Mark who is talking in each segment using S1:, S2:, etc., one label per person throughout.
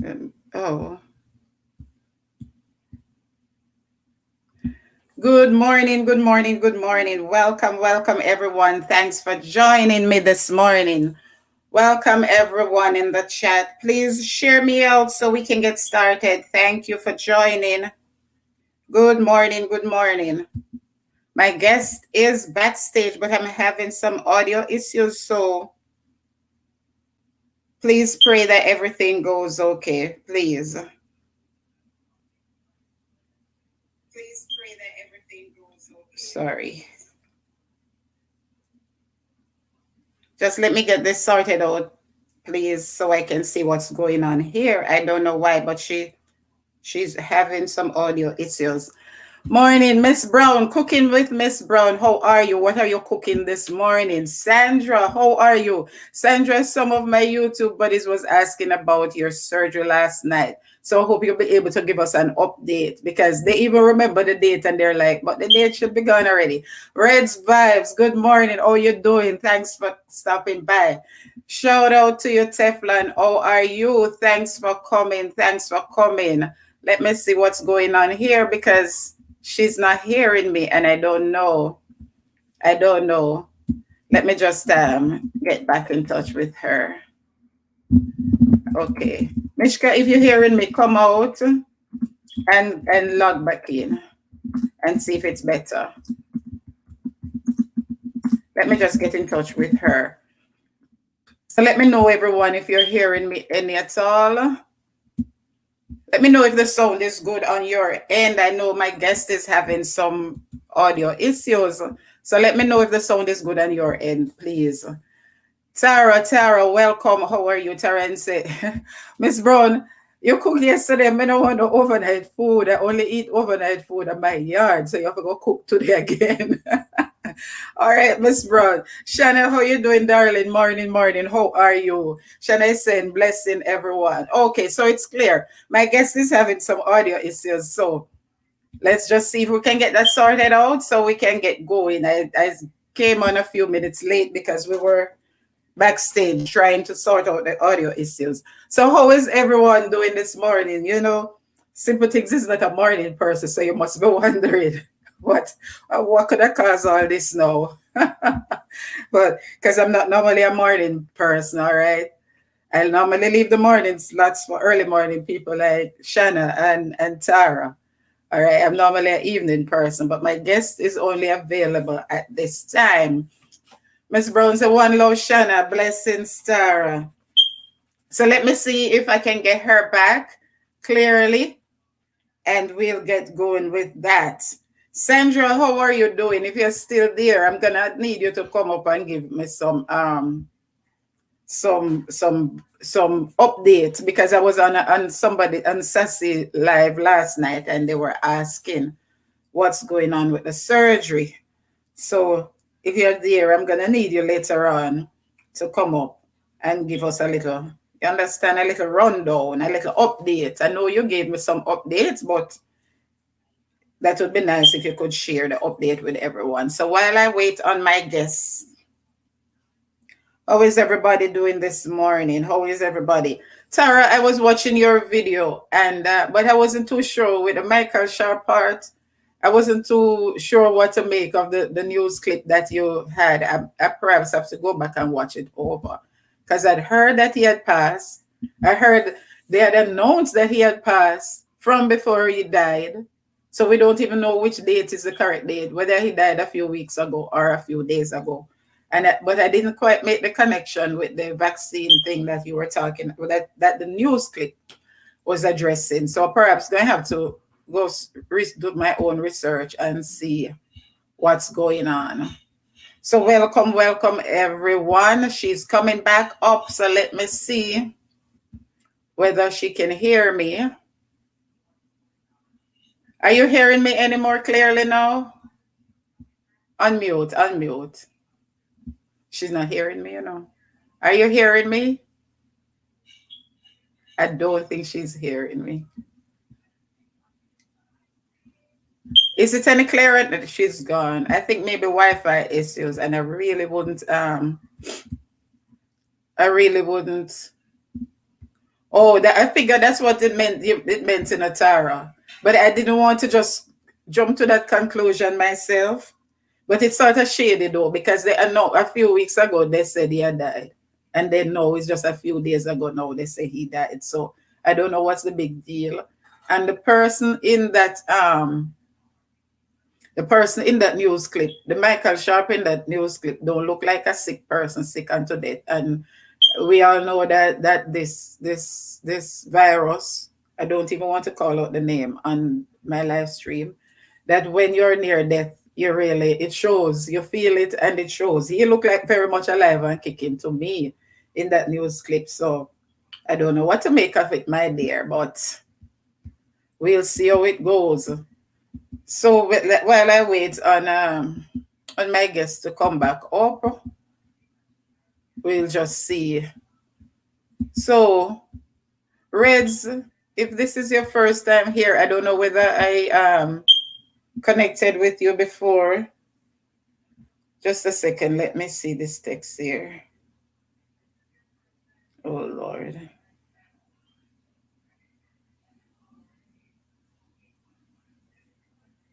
S1: Oh, good morning, good morning, good morning. Welcome, welcome, everyone. Thanks for joining me this morning. Welcome, everyone in the chat. Please share me out so we can get started. Thank you for joining. Good morning, good morning. My guest is backstage, but I'm having some audio issues, so please pray that everything goes okay. Please. Please pray that everything goes okay. Sorry. Just let me get this sorted out, please, so I can see what's going on here. I don't know why, but she's having some audio issues. Morning, Miss Brown, cooking with Miss Brown. How are you? What are you cooking this morning? Sandra, how are you? Sandra, some of my YouTube buddies was asking about your surgery last night. So I hope you'll be able to give us an update because they even remember the date and they're like, but the date should be gone already. Red's Vibes, good morning. How you doing? Thanks for stopping by. Shout out to you, Teflon. How are you? Thanks for coming. Thanks for coming. Let me see what's going on here because she's not hearing me and I don't know. I don't know. Let me just get back in touch with her. Okay. Mishka, if you're hearing me, come out and log back in and see if it's better. Let me just get in touch with her. So let me know, everyone, if you're hearing me any at all. Let me know if the sound is good on your end. I know my guest is having some audio issues. So let me know if the sound is good on your end, please. Tara, welcome. How are you, Terence? Miss Brown, you cooked yesterday. I don't want no overnight food. I only eat overnight food in my yard. So you have to go cook today again. All right, Miss Brown. Shanna, how you doing, darling? Morning. How are you? Shanna is saying, blessing everyone. Okay, so it's clear. My guest is having some audio issues. So let's just see if we can get that sorted out so we can get going. I came on a few minutes late because we were backstage trying to sort out the audio issues. So how is everyone doing this morning? You know, Simple Things is not a morning person, so you must be wondering what could have caused all this now. But because I'm not normally a morning person, all right. I normally leave the morning slots for early morning people like Shanna and Tara. All right, I'm normally an evening person, but my guest is only available at this time. Miss Brown said, one love, Shanna, blessings, Tara. So let me see if I can get her back clearly, and we'll get going with that. Sandra, how are you doing? If you're still there, I'm gonna need you to come up and give me some updates because I was on somebody on Sassy live last night and they were asking what's going on with the surgery. So if you're there, I'm gonna need you later on to come up and give us a little, you understand, a little rundown, a little update. I know you gave me some updates, but that would be nice if you could share the update with everyone. So while I wait on my guests, how is everybody doing this morning? How is everybody? Tara, I was watching your video, and but I wasn't too sure with the Michael Sharp part. I wasn't too sure what to make of the news clip that you had. I perhaps have to go back and watch it over because I'd heard that he had passed. I heard they had announced that he had passed from before he died. So we don't even know which date is the correct date, whether he died a few weeks ago or a few days ago. But I didn't quite make the connection with the vaccine thing that you were talking about, that the news clip was addressing. So perhaps going to have to go do my own research and see what's going on. So welcome everyone. She's coming back up. So let me see whether she can hear me. Are you hearing me any more clearly now? Unmute. She's not hearing me, you know. Are you hearing me? I don't think she's hearing me. Is it any clearer that she's gone? I think maybe Wi-Fi issues, and I really wouldn't. Oh, that I figured that's what it meant. It meant in Atara, but I didn't want to just jump to that conclusion myself. But it's sort of shady though, because they are no a few weeks ago they said he had died, and then no, it's just a few days ago now they say he died. So I don't know what's the big deal. And the person in that news clip, the Michael Sharp in that news clip, don't look like a sick person, sick unto death. And we all know that this virus, I don't even want to call out the name on my live stream, that when you're near death, you really it shows, you feel it and it shows. He looked like very much alive and kicking to me in that news clip. So I don't know what to make of it, my dear, but we'll see how it goes. So while I wait on my guest to come back up, we'll just see. So, Reds, if this is your first time here, I don't know whether I connected with you before. Just a second, let me see this text here. Oh Lord.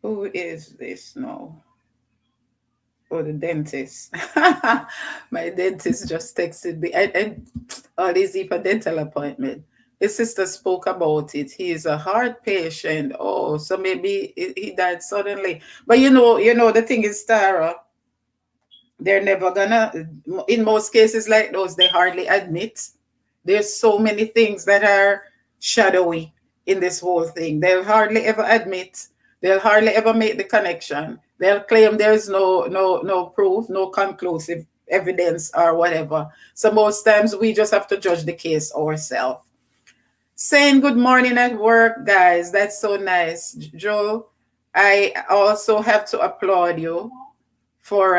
S1: Who is this now? Oh, the dentist. My dentist just texted me. And all these for dental appointment. His sister spoke about it. He is a heart patient. Oh, so maybe he died suddenly. But the thing is, Tara, they're never gonna, in most cases like those, they hardly admit. There's so many things that are shadowy in this whole thing. They'll hardly ever admit. They'll hardly ever make the connection. They'll claim there's no proof, no conclusive evidence or whatever. So most times we just have to judge the case ourselves. Saying good morning at work, guys. That's so nice. Joe, I also have to applaud you for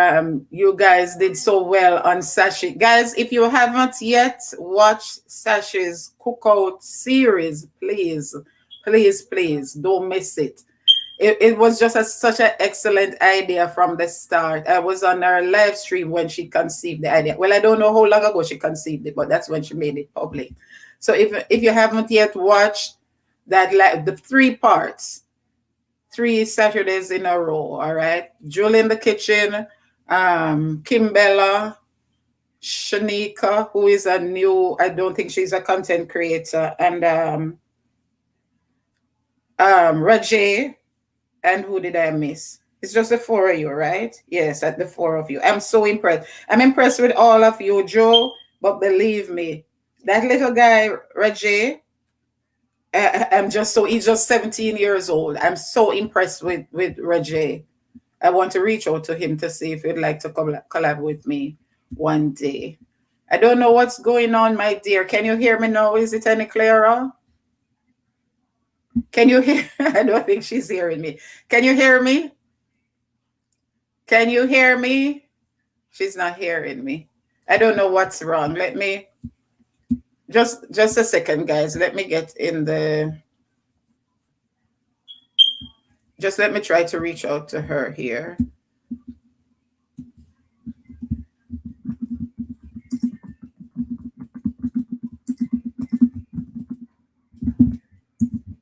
S1: you guys did so well on Sashi. Guys, if you haven't yet watched Sashi's cookout series, please don't miss it. It was just such an excellent idea from the start. I was on her live stream when she conceived the idea. Well, I don't know how long ago she conceived it, but that's when she made it public. So if you haven't yet watched that, like the 3 parts, 3 Saturdays in a row, all right? Julie in the kitchen, Kimbella, Shanika, who is a new, I don't think she's a content creator, and Rajay, and who did I miss? It's just the 4 of you, right? Yes, at the 4 of you. I'm so impressed. I'm impressed with all of you, Joe, but believe me, that little guy, Rajay, he's just 17 years old. I'm so impressed with Rajay. I want to reach out to him to see if he'd like to collab with me one day. I don't know what's going on, my dear. Can you hear me now? Is it any clearer? Can you hear? I don't think she's hearing me. Can you hear me? Can you hear me? She's not hearing me. I don't know what's wrong. Let me just a second, guys. Let me get in the. Just let me try to reach out to her here.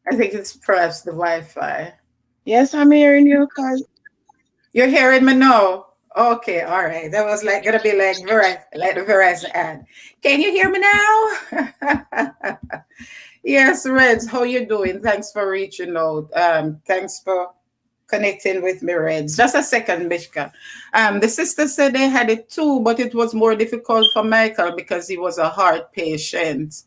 S1: I think it's perhaps the Wi-Fi.
S2: Yes, I'm hearing you. Cause
S1: You're hearing me now? Okay, all right. That was like gonna be like like the Verizon ad. Can you hear me now? Yes, Reds, how you doing? Thanks for reaching out. Thanks for connecting with me, Reds. Just a second, Mishka. The sister said they had it too, but it was more difficult for Michael because he was a heart patient.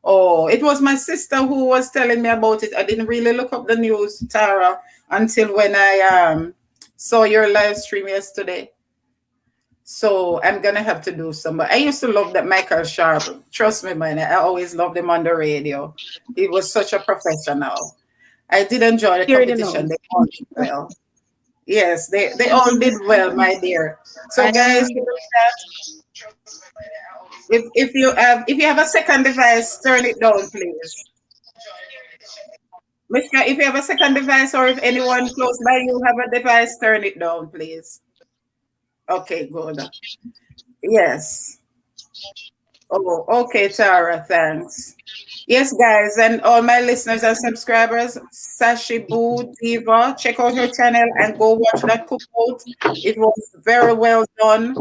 S1: Oh, it was my sister who was telling me about it. I didn't really look up the news, Tara, until when I saw your live stream yesterday. So I'm gonna have to do some. I used to love that Michael Sharp. Trust me, man. I always loved him on the radio. He was such a professional. I did enjoy the
S2: hearing you now.
S1: competition. They all did well. Yes, they all did well, my dear. So
S2: I am
S1: guys,
S2: hearing you.
S1: if you have a second device, turn it down, please. Mishka, if you have a second device or if anyone close by you have a device, turn it down, please. Okay, good. Yes. Oh, okay, Tara, thanks. Yes, guys, and all my listeners and subscribers, Sashi Boo Diva, check out her channel and go watch that cookout. It was very well done.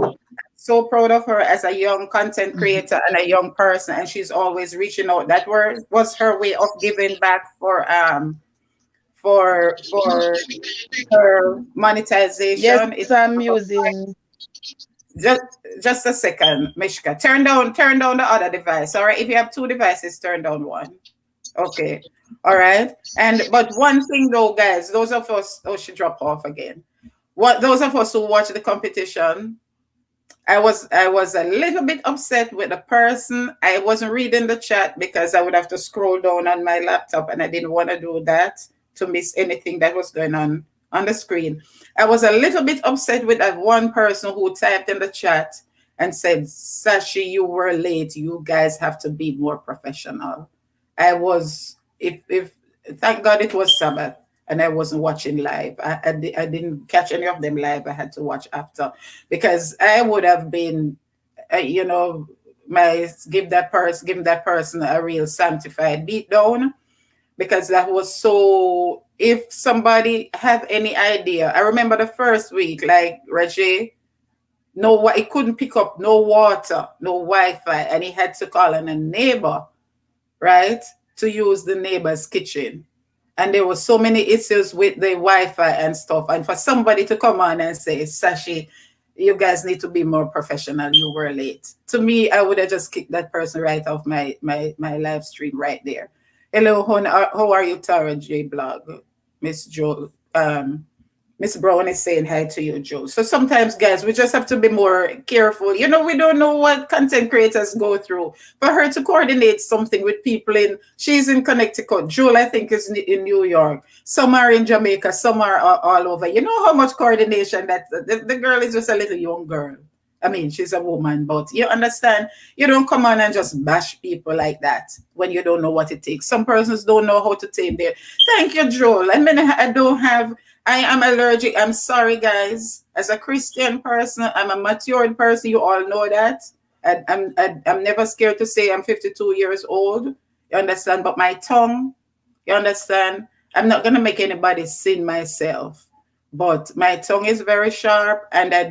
S1: So proud of her as a young content creator and a young person, and she's always reaching out. That was her way of giving back for her monetization.
S2: Yes, I'm using.
S1: Just just a second, Mishka. Turn down the other device. All right. If you have two devices, turn down one. Okay. All right. And but one thing though, guys, those of us, oh, she dropped off again. What those of us who watch the competition, I was a little bit upset with the person. I wasn't reading the chat because I would have to scroll down on my laptop, and I didn't want to do that to miss anything that was going on the screen. I was a little bit upset with that one person who typed in the chat and said, "Sashi, you were late. You guys have to be more professional." I was if thank God it was Sabbath and I wasn't watching live. I didn't catch any of them live. I had to watch after because I would have been, you know, my give that person a real sanctified beatdown because that was so. If somebody have any idea, I remember the first week, like Reggie, no, he couldn't pick up no water, no Wi-Fi, and he had to call on a neighbor, right, to use the neighbor's kitchen. And there were so many issues with the Wi-Fi and stuff. And for somebody to come on and say, Sashi, you guys need to be more professional. You were late. To me, I would have just kicked that person right off my live stream right there. Hello, how are you, Tara J Blog? Miss Joel. Miss Brown is saying hi to you, Joe. So sometimes, guys, we just have to be more careful. You know, we don't know what content creators go through. For her to coordinate something with people she's in Connecticut. Joel, I think, is in New York. Some are in Jamaica. Some are all over. You know how much coordination that the girl is just a little young girl. I mean, she's a woman, but you understand, you don't come on and just bash people like that when you don't know what it takes. Some persons don't know how to tame their. Thank you, Joel. I mean, I don't have. I am allergic. I'm sorry, guys. As a Christian person, I'm a matured person. You all know that. I'm never scared to say I'm 52 years old. You understand? But my tongue, you understand? I'm not gonna make anybody sin myself. But my tongue is very sharp, and I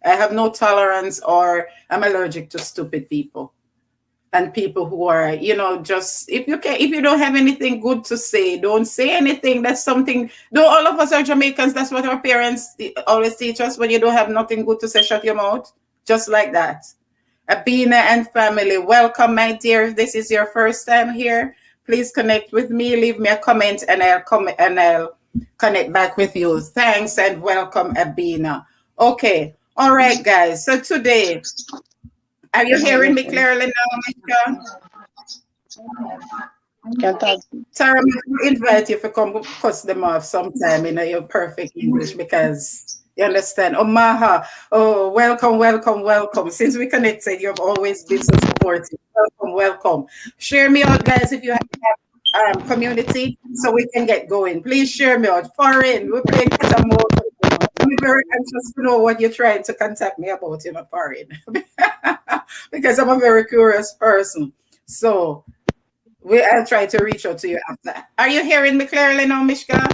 S1: have no tolerance, or I'm allergic to stupid people and people who are, just if you don't have anything good to say, don't say anything. That's something. Though all of us are Jamaicans, that's what our parents always teach us. When you don't have nothing good to say, shut your mouth, just like that. Abina and family, welcome, my dear. If this is your first time here, please connect with me. Leave me a comment, and I'll connect back with you. Thanks and welcome, Abina. Okay, all right, guys. So today, are you hearing me clearly now, Mishka?
S2: Can talk.
S1: Tara, I invite you to come cuss them off sometime in your perfect English because you understand. Omaha, oh, welcome, welcome, welcome. Since we connected, you've always been so supportive. Welcome, welcome. Share me out, guys, if you have community so we can get going. Please share me out. Foreign, we're playing some more. I'm very anxious to know what you're trying to contact me about, foreign. Because I'm a very curious person. So I'll try to reach out to you after. Are you hearing me clearly now, Mishka?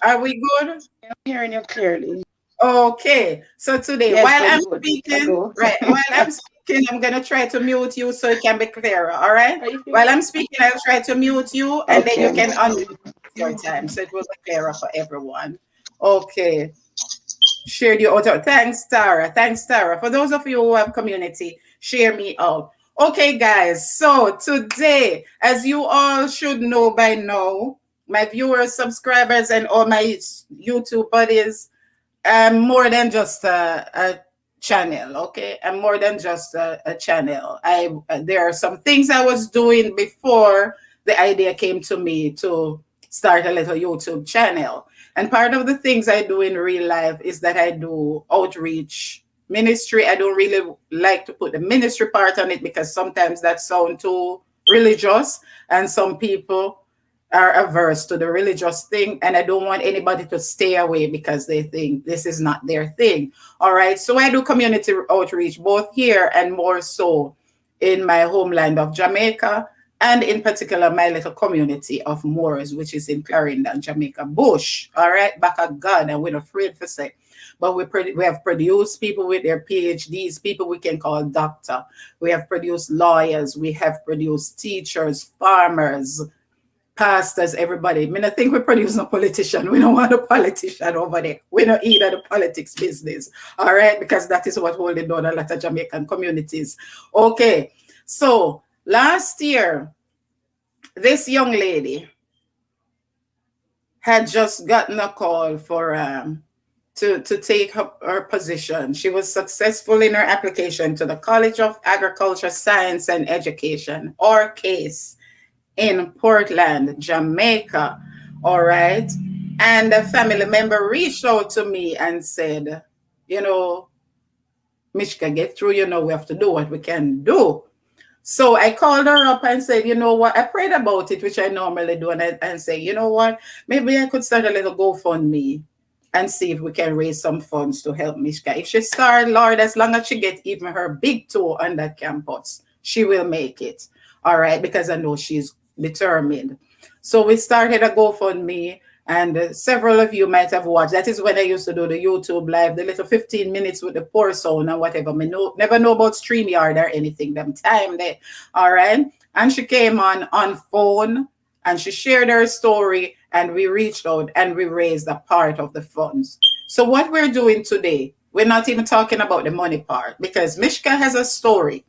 S1: Are we good?
S2: I'm hearing you clearly.
S1: Okay. So today,
S2: Yes,
S1: while
S2: we're
S1: I'm
S2: good.
S1: speaking,
S2: Hello.
S1: right, while I'm speaking, I'm gonna try to mute you so it can be clearer. All right.
S2: Are you
S1: While
S2: feeling?
S1: I'm speaking, I'll try to mute you, and then you
S2: Okay.
S1: can unmute your time, so it will be clearer for everyone. Okay. Shared you out. Thanks, Tara. Thanks, Tara. For those of you who have community, share me out. Okay, guys. So today, as you all should know by now, my viewers, subscribers, and all my YouTube buddies, I'm more than just a channel. Okay, I'm more than just a channel. There are some things I was doing before the idea came to me to start a little YouTube channel. And part of the things I do in real life is that I do outreach ministry. I don't really like to put the ministry part on it because sometimes that sounds too religious, and some people are averse to the religious thing, and I don't want anybody to stay away because they think this is not their thing. All right. So I do community outreach both here and more so in my homeland of Jamaica, and in particular my little community of Moors, which is in Clarendon, Jamaica Bush. All right, back at God, and we're not afraid for say. But we have produced people with their PhDs, people we can call doctor. We have produced lawyers. We have produced teachers, farmers, pastors, everybody. I mean, I think we produce no politician. We don't want a politician over there. We don't either the politics business. All right, because that is what holding down a lot of Jamaican communities. Okay, so last year, this young lady had just gotten a call for to take her position. She was successful in her application to the College of Agriculture, Science and Education, or CASE, in Portland, Jamaica. All right. And a family member reached out to me and said, you know, Mishka, get through, we have to do what we can do. So I called her up and said, you know what, I prayed about it, which I normally do, and say, you know what, maybe I could start a little GoFundMe and see if we can raise some funds to help Mishka. If she start, Lord, as long as she gets even her big toe on that campus, she will make it. All right, because I know she's determined. So we started a GoFundMe, and several of you might have watched. That is when I used to do the YouTube live, the little 15 minutes with the poor sound and whatever. Never know about StreamYard or anything. Them time there. All right. And she came on phone and she shared her story, and we reached out and we raised a part of the funds. So what we're doing today, we're not even talking about the money part, because Mishka has a story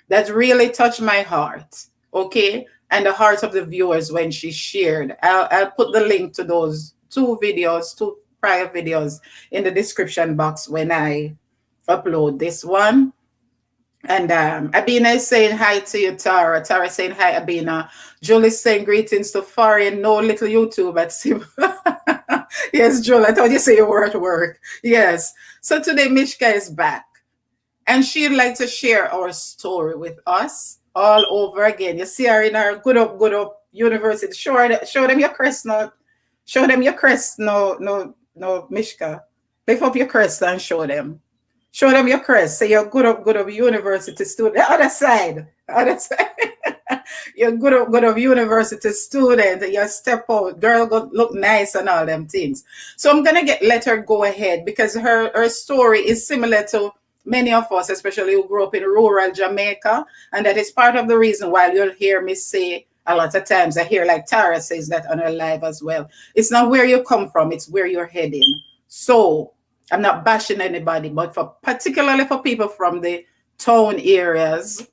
S1: that really touched my heart. Okay. And the hearts of the viewers when she shared. I'll put the link to those two prior videos in the description box when I upload this one. And Abina is saying hi to you, Tara. Tara saying hi, Abina. Julie saying greetings to Foreign, no little YouTube at Sim. Yes, Julie, I thought you say you were at work. Yes. So today Mishka is back, and she'd like to share our story with us all over again. You see her in her good up university. Show them your crest now. Show them your crest. No, Mishka. Lift up your crest and show them. Show them your crest. Say you're good up university student. The other side. Other side. You're good up university student. You step out. Girl, go look nice and all them things. So I'm gonna let her go ahead, because her story is similar to many of us, especially who grew up in rural Jamaica. And that is part of the reason why you'll hear me say a lot of times, I hear like Tara says that on her live as well. It's not where you come from, it's where you're heading. So I'm not bashing anybody, but particularly for people from the town areas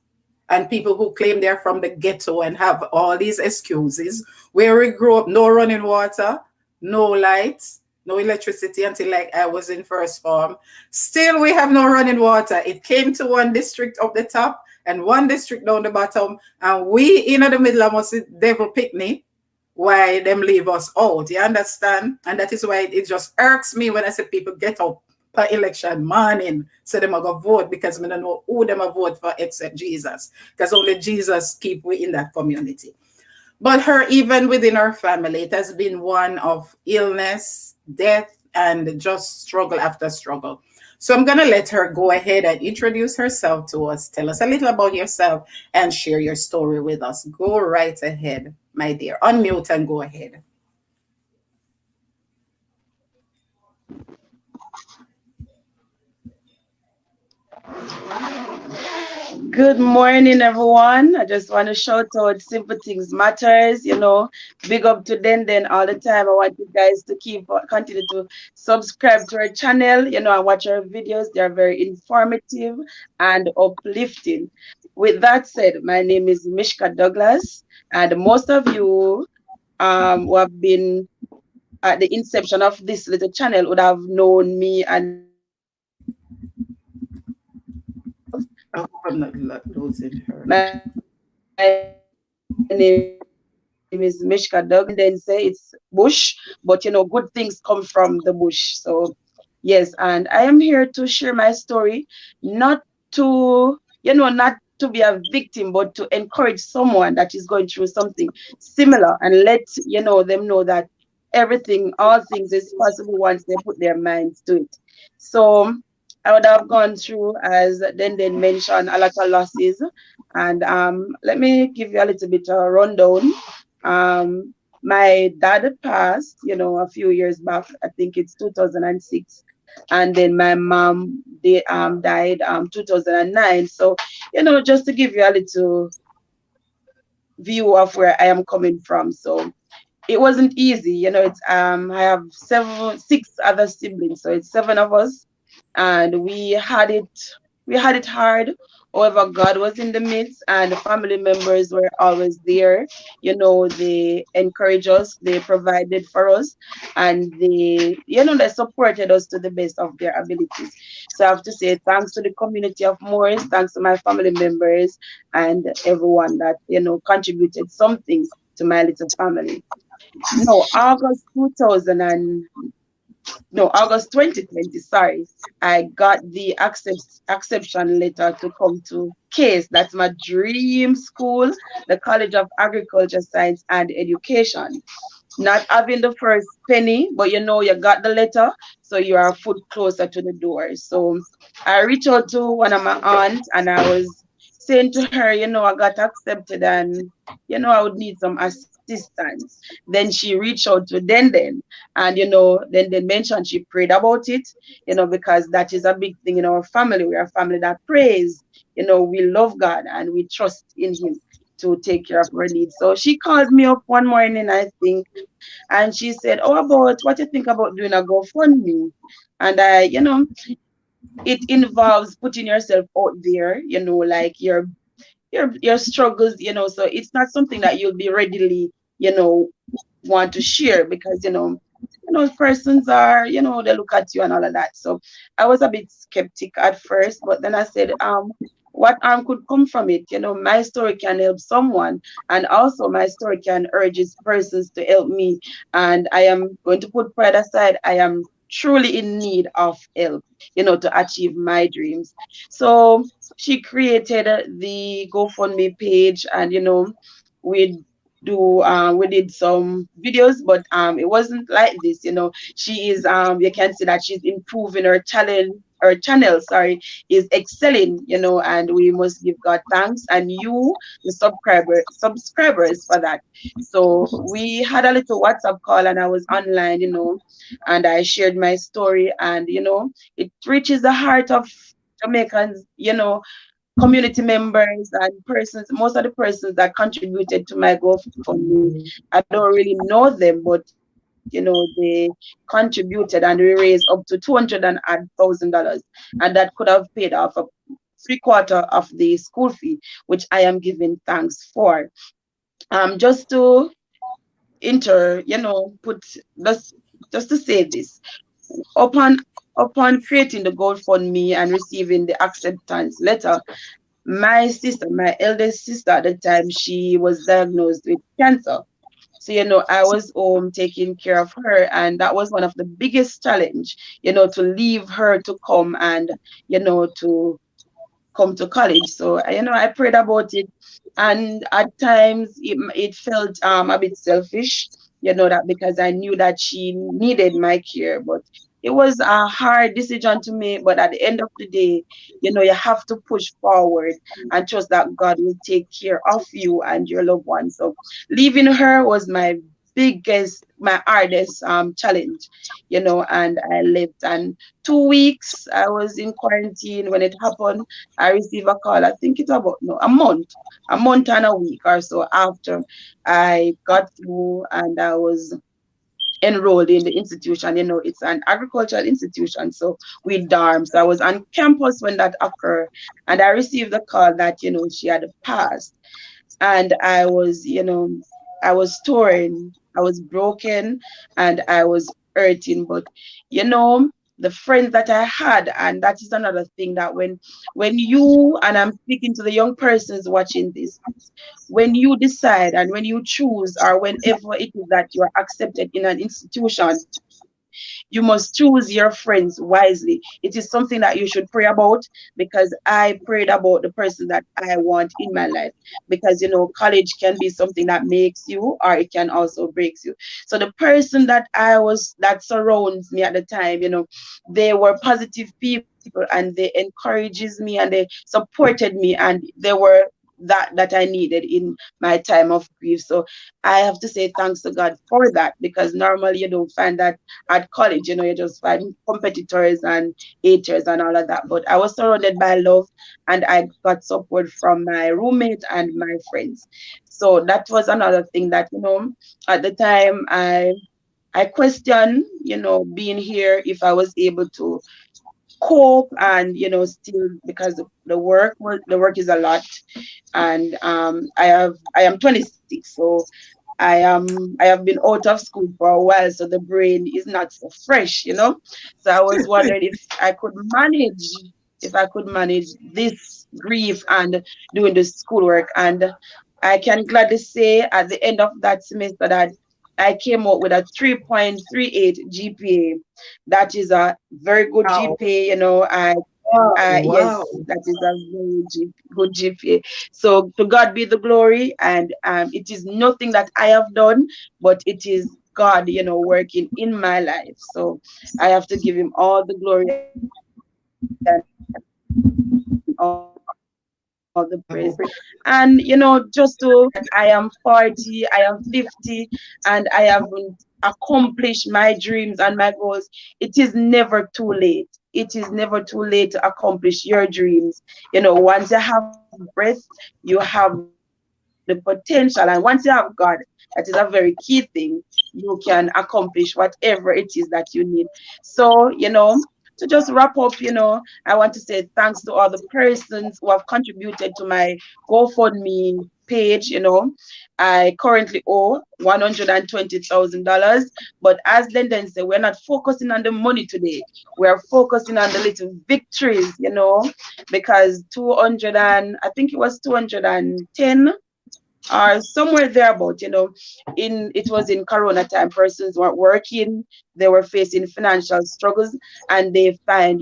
S1: and people who claim they're from the ghetto and have all these excuses, where we grew up, no running water, no lights, no electricity until like I was in first form. Still, we have no running water. It came to one district up the top and one district down the bottom, and we in the middle of us devil picnic. Why them leave us out? You understand? And that is why it just irks me when I see people get up per election morning, so them are gonna vote, because we don't know who them a vote for except Jesus, because only Jesus keep we in that community. But her, even within her family, it has been one of illness, death, and just struggle after struggle. So I'm going to let her go ahead and introduce herself to us. Tell us a little about yourself and share your story with us. Go right ahead, my dear. Unmute and go ahead.
S2: Good morning, everyone. I just want to shout out Simple Things Matters. Big up to then all the time. I want you guys to continue to subscribe to our channel, and watch our videos. They are very informative and uplifting. With that said, my name is Mishka Douglas, and most of you who have been at the inception of this little channel would have known me and my story.
S1: I hope I'm not losing her.
S2: My name is Mishka Douglas. Then say it's bush, but good things come from the bush. So yes, and I am here to share my story, not to to be a victim, but to encourage someone that is going through something similar and let them know that everything, all things is possible once they put their minds to it. So I would have gone through, as then mentioned, a lot of losses. And let me give you a little bit of a rundown. My dad had passed, a few years back. I think it's 2006. And then my mom died 2009. So, just to give you a little view of where I am coming from. So it wasn't easy. It's I have six other siblings, so it's seven of us, and we had it hard. However, God was in the midst, and the family members were always there. They encouraged us, they provided for us, and they supported us to the best of their abilities. So I have to say thanks to the community of Moors, thanks to my family members, and everyone that contributed something to my little family. No, August 2020, sorry, I got the acceptance letter to come to CASE. That's my dream school, the College of Agriculture, Science and Education. Not having the first penny, but you got the letter, so you are a foot closer to the door. So I reached out to one of my aunts, and I was saying to her, I got accepted, and I would need some assistance. Then she reached out to Den, and then mentioned she prayed about it, because that is a big thing in our family. We are a family that prays. We love God and we trust in Him to take care of our needs. So she called me up one morning, I think, and she said, "Oh, about what you think about doing a GoFundMe?" And it involves putting yourself out there, like your struggles, so it's not something that you'll be readily, want to share, because persons are, they look at you and all of that. So I was a bit skeptic at first, but then I said, what harm could come from it? My story can help someone, and also my story can urge persons to help me. And I am going to put pride aside. I am truly in need of help, to achieve my dreams. So she created the GoFundMe page, and we we did some videos, but it wasn't like this. She is you can see that she's improving her channel, sorry, is excelling, and we must give God thanks, and you, the subscribers, for that. So we had a little WhatsApp call, and I was online, and I shared my story, and it reaches the heart of Jamaicans, community members and persons. Most of the persons that contributed to my GoFundMe, I don't really know them, but they contributed, and we raised up to $200,000, and that could have paid off a 3/4 of the school fee, which I am giving thanks for. Just to put just to say this, upon creating the GoFundMe and receiving the acceptance letter, my sister, my eldest sister at the time, she was diagnosed with cancer. So, I was home taking care of her, and that was one of the biggest challenge, to leave her to come and, to come to college. So, I prayed about it, and at times it felt a bit selfish, that because I knew that she needed my care, but it was a hard decision to make. But at the end of the day, you have to push forward and trust that God will take care of you and your loved ones. So leaving her was my hardest challenge, and I left. And 2 weeks I was in quarantine when it happened. I received a call, I think it's about no, a month and a week or so after I got through, and I was enrolled in the institution. It's an agricultural institution, so we dorm. So I was on campus when that occurred, and I received the call that she had passed. And I was torn, I was broken, and I was hurting. But the friends that I had, and that is another thing, that when you, and I'm speaking to the young persons watching this, when you decide and when you choose, or whenever it is that you are accepted in an institution, You must choose your friends wisely. It is something that you should pray about, because I prayed about the person that I want in my life. Because college can be something that makes you, or it can also breaks you. So the person that surrounds me at the time, they were positive people, and they encourages me, and they supported me, and they were that I needed in my time of grief. So I have to say thanks to God for that, because normally you don't find that at college. You just find competitors and haters and all of that. But I was surrounded by love, and I got support from my roommate and my friends. So that was another thing that, at the time I questioned, being here, if I was able to cope, and still, because the work is a lot. And I am 26, so I have been out of school for a while, so the brain is not so fresh. So I was wondering if I could manage this grief and doing the schoolwork. And I can gladly say at the end of that semester that I came out with a 3.38 GPA. That is a very good
S1: Wow.
S2: GPA.
S1: Wow.
S2: Yes,
S1: Wow.
S2: that is a very good GPA. So to God be the glory, and it is nothing that I have done, but it is God, working in my life. So I have to give him all the glory and all the praise. And just to say that I am 40, I am 50, and I haven't accomplished my dreams and my goals. It is never too late. It is never too late to accomplish your dreams. Once you have breath, you have the potential. And once you have God, that is a very key thing. You can accomplish whatever it is that you need. To just wrap up, I want to say thanks to all the persons who have contributed to my GoFundMe page. I currently owe $120,000. But as Linden said, we're not focusing on the money today. We're focusing on the little victories, because 200 and I think it was 210 or somewhere thereabout. In it was in Corona time, persons weren't working, they were facing financial struggles, and they find,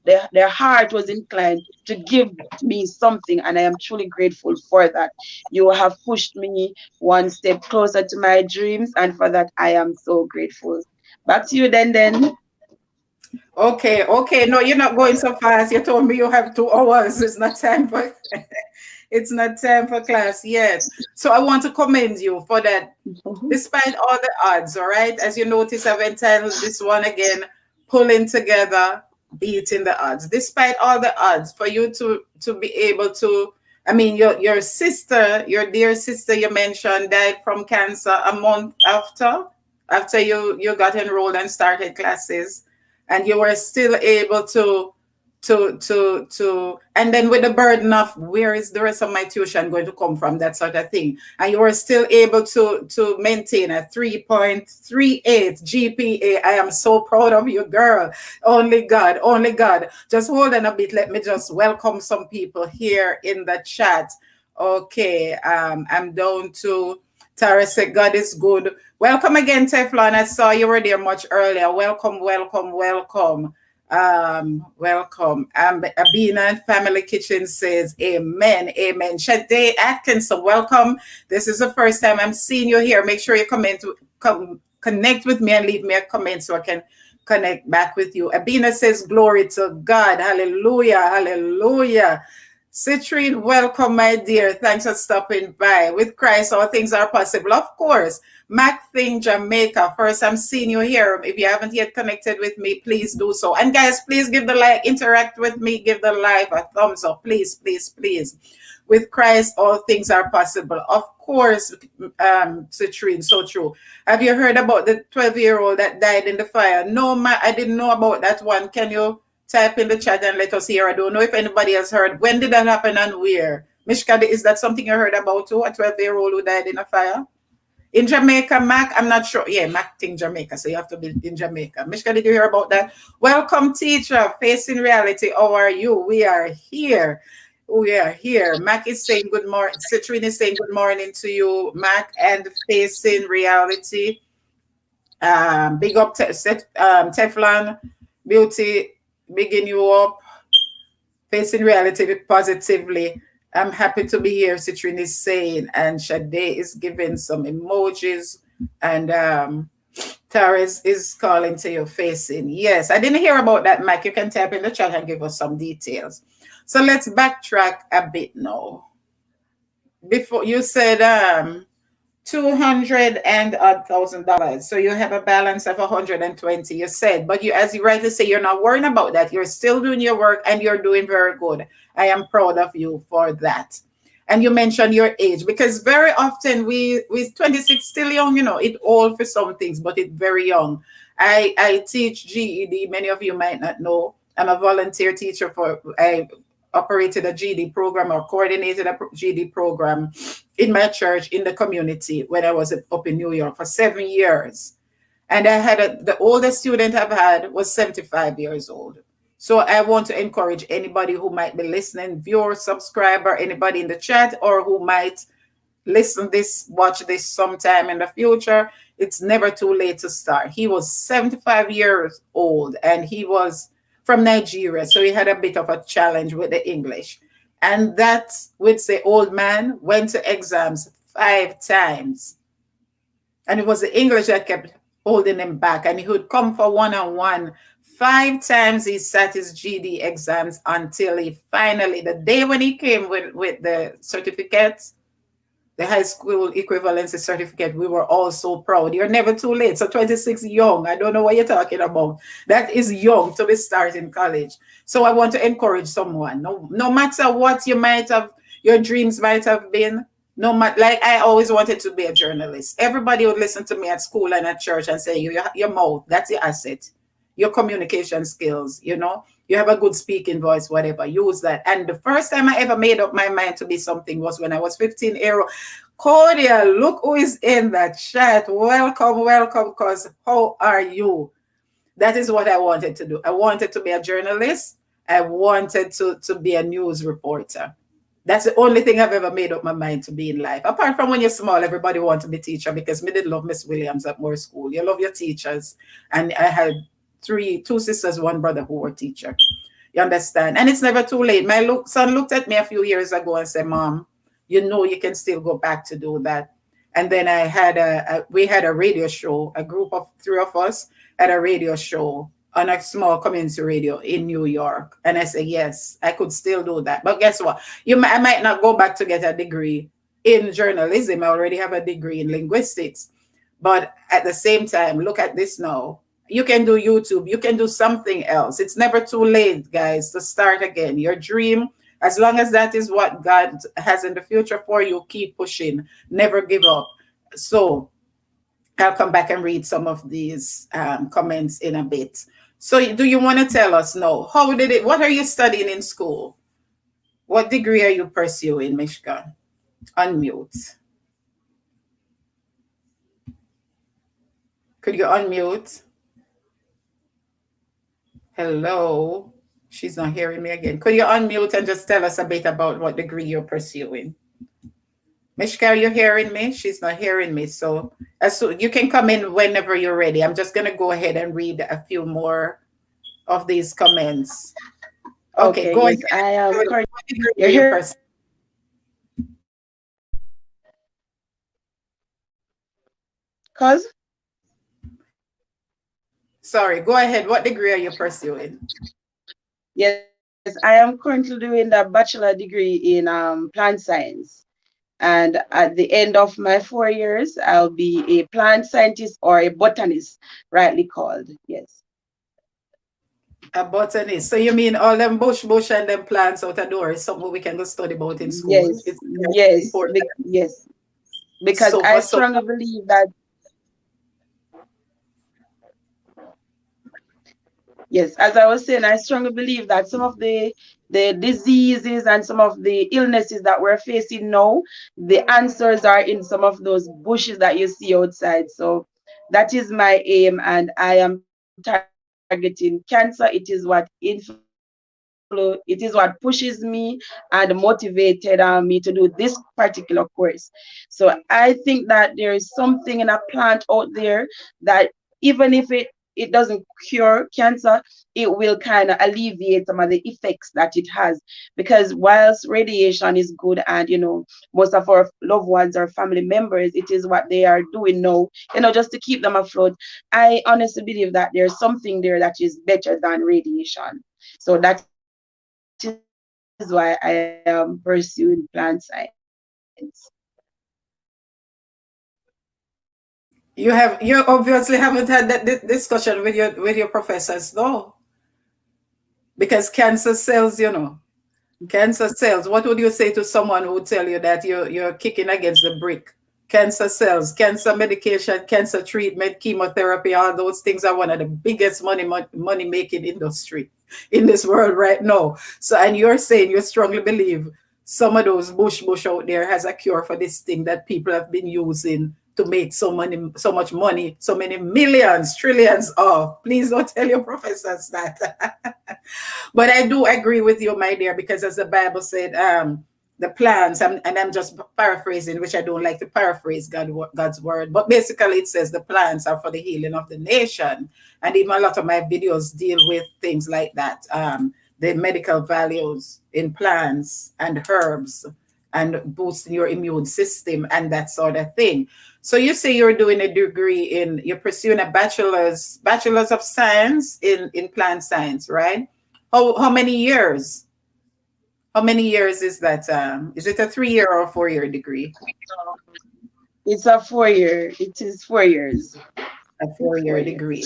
S2: their heart was inclined to give me something, and I am truly grateful for that. You have pushed me one step closer to my dreams, and for that I am so grateful. Back to you, then.
S1: Okay, okay. No, you're not going so fast. You told me you have 2 hours. It's not time for it's not time for class yet. So I want to commend you for that. Despite all the odds, all right. As you notice, I've entitled this one again, Pulling Together, Beating the Odds. Despite all the odds, for you to be able to, I mean, your sister, your dear sister you mentioned, died from cancer a month after you got enrolled and started classes, and you were still able to and then with the burden of where is the rest of my tuition going to come from, that sort of thing, and you were still able to maintain a 3.38 GPA. I am so proud of you, girl. Only God. Just hold on a bit, let me just welcome some people here in the chat. Okay, I'm down to Tara said, God is good. Welcome again, Teflon. I saw you were there much earlier. Welcome, welcome, welcome. Welcome. Abina and Family Kitchen says, Amen, Amen. Shade Atkinson, welcome. This is the first time I'm seeing you here. Make sure you connect with me and leave me a comment so I can connect back with you. Abina says, Glory to God. Hallelujah, hallelujah. Citrine, welcome, my dear. Thanks for stopping by. With Christ, all things are possible. Of course. Mac Thing Jamaica. First, I'm seeing you here. If you haven't yet connected with me, please do so. And guys, please give the like, interact with me, give the live a thumbs up. Please, please, please. With Christ, all things are possible. Of course, Citrine, so true. Have you heard about the 12-year-old that died in the fire? No, I didn't know about that one. Can you type in the chat and let us hear? I don't know if anybody has heard. When did that happen and where? Mishka, is that something you heard about too? A 12-year-old who died in a fire? In Jamaica, Mac, I'm not sure. Yeah, Mac thing Jamaica, so you have to be in Jamaica. Mishka, did you hear about that? Welcome, teacher. Facing reality. How are you? We are here. We are here. Mac is saying good morning. Citrine is saying good morning to you, Mac, and facing reality. Big up Teflon Beauty, bigging you up, facing reality positively. I'm happy to be here, Citrine is saying, and Shade is giving some emojis, and Tara is calling to you, facing. Yes, I didn't hear about that, Mike. You can type in the chat and give us some details. So let's backtrack a bit now. Before you said 200 and odd $1,000. So you have a balance of 120, you said, but you, as you rightly say, you're not worrying about that. You're still doing your work and you're doing very good. I am proud of you for that. And you mentioned your age, because very often we 26 still young, it old for some things, but it's very young. I teach GED. Many of you might not know. I'm a volunteer teacher I operated a GED program or coordinated a GED program in my church, in the community, when I was up in New York for 7 years. And I had the oldest student I've had was 75 years old. So I want to encourage anybody who might be listening, viewer, subscriber, anybody in the chat, or who might watch this sometime in the future. It's never too late to start. He was 75 years old and he was from Nigeria. So he had a bit of a challenge with the English. And that would say old man went to exams 5 times. And it was the English that kept holding him back. And he would come for one-on-one. 5 times he sat his GD exams until he finally, the day when he came with the certificates, the high school equivalency certificate, we were all so proud. You're never too late. So 26 young. I don't know what you're talking about. That is young to be starting college. So I want to encourage someone. No matter what your dreams might have been, no matter, like I always wanted to be a journalist. Everybody would listen to me at school and at church and say, your mouth, that's your asset. Your communication skills, you have a good speaking voice, whatever, use that. And the first time I ever made up my mind to be something was when I was 15 years old. Cordial, look who is in the chat. Welcome, cause how are you? That is what I wanted to do. I wanted to be a journalist. I wanted to be a news reporter. That's the only thing I've ever made up my mind to be in life. Apart from when you're small, everybody wants to be teacher, because me did love Miss Williams at Moore School. You love your teachers. And I had two sisters, one brother who were teacher. You understand? And it's never too late. My son looked at me a few years ago and said, Mom, you can still go back to do that. And then we had a radio show, a group of 3 of us at a radio show on a small community radio in New York. And I said, yes, I could still do that. But guess what? I might not go back to get a degree in journalism. I already have a degree in linguistics. But at the same time, look at this now. You can do YouTube. You can do something else. It's never too late, guys, to start again. Your dream, as long as that is what God has in the future for you, keep pushing. Never give up. So I'll come back and read some of these comments in a bit. So do you want to tell us now, what are you studying in school? What degree are you pursuing, Mishka? Unmute. Could you unmute? Hello. She's not hearing me again. Could you unmute and just tell us a bit about what degree you're pursuing? Mishka, are you hearing me? She's not hearing me. So you can come in whenever you're ready. I'm just going to go ahead and read a few more of these comments. Okay, go
S2: yes,
S1: ahead.
S2: I am
S1: What degree
S2: you're
S1: are you
S2: here.
S1: pursuing?
S2: Cause
S1: Sorry, go ahead. What degree are you pursuing?
S2: yes, I am currently doing the bachelor degree in plant science. And at the end of my 4 years, I'll be a plant scientist or a botanist, rightly called. Yes.
S1: A botanist. So you mean all them bush and them plants out the door is something we can go study about in school?
S2: Yes.
S1: It's very
S2: Yes.
S1: important.
S2: Yes. Because
S1: So
S2: I
S1: for so
S2: strongly believe that, yes, as I was saying, I strongly believe that some of the diseases and some of the illnesses that we're facing now, the answers are in some of those bushes that you see outside. So that is my aim, and I am targeting cancer. It is what it is what pushes me and motivated me to do this particular course. So I think that there is something in a plant out there that is even if it doesn't cure cancer, it will kind of alleviate some of the effects that it has. Because whilst radiation is good, and most of our loved ones or family members, it is what they are doing now, just to keep them afloat. I honestly believe that there's something there that is better than radiation. So that is why I am pursuing plant science.
S1: You obviously haven't had that discussion with your professors though, because cancer cells, cancer cells. What would you say to someone who would tell you that you're kicking against the brick? Cancer cells, cancer medication, cancer treatment, chemotherapy, all those things are one of the biggest money making industry in this world right now. So, and you're saying you strongly believe some of those bush out there has a cure for this thing that people have been using to make so much money, so many millions, trillions of. Please don't tell your professors that. But I do agree with you, my dear, because as the Bible said, the plans, and I'm just paraphrasing, which I don't like to paraphrase God's word, but basically it says the plans are for the healing of the nation. And even a lot of my videos deal with things like that, the medical values in plants and herbs and boosting your immune system and that sort of thing. So you say you're doing a degree you're pursuing a bachelor's of science in plant science, right? How many years? How many years is that? Is it a 3 year or a 4 year degree?
S2: It's a 4 year. It is 4 years.
S1: A 4 year
S2: 4 years.
S1: degree.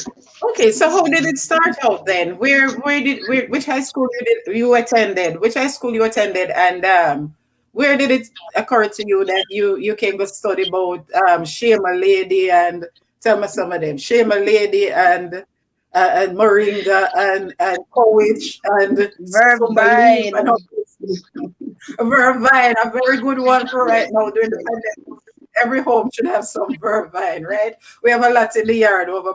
S1: Okay, so how did it start out then? Which high school you attended? Which high school you attended, and where did it occur to you that you can go study about Shema Lady and tell me some of them? Shema Lady and Moringa and Coach and Sumba Leaf and
S2: Verbine.
S1: all this. Vervine, a very good one for right now during the pandemic. Every home should have some vervine, right? We have a lot in the yard over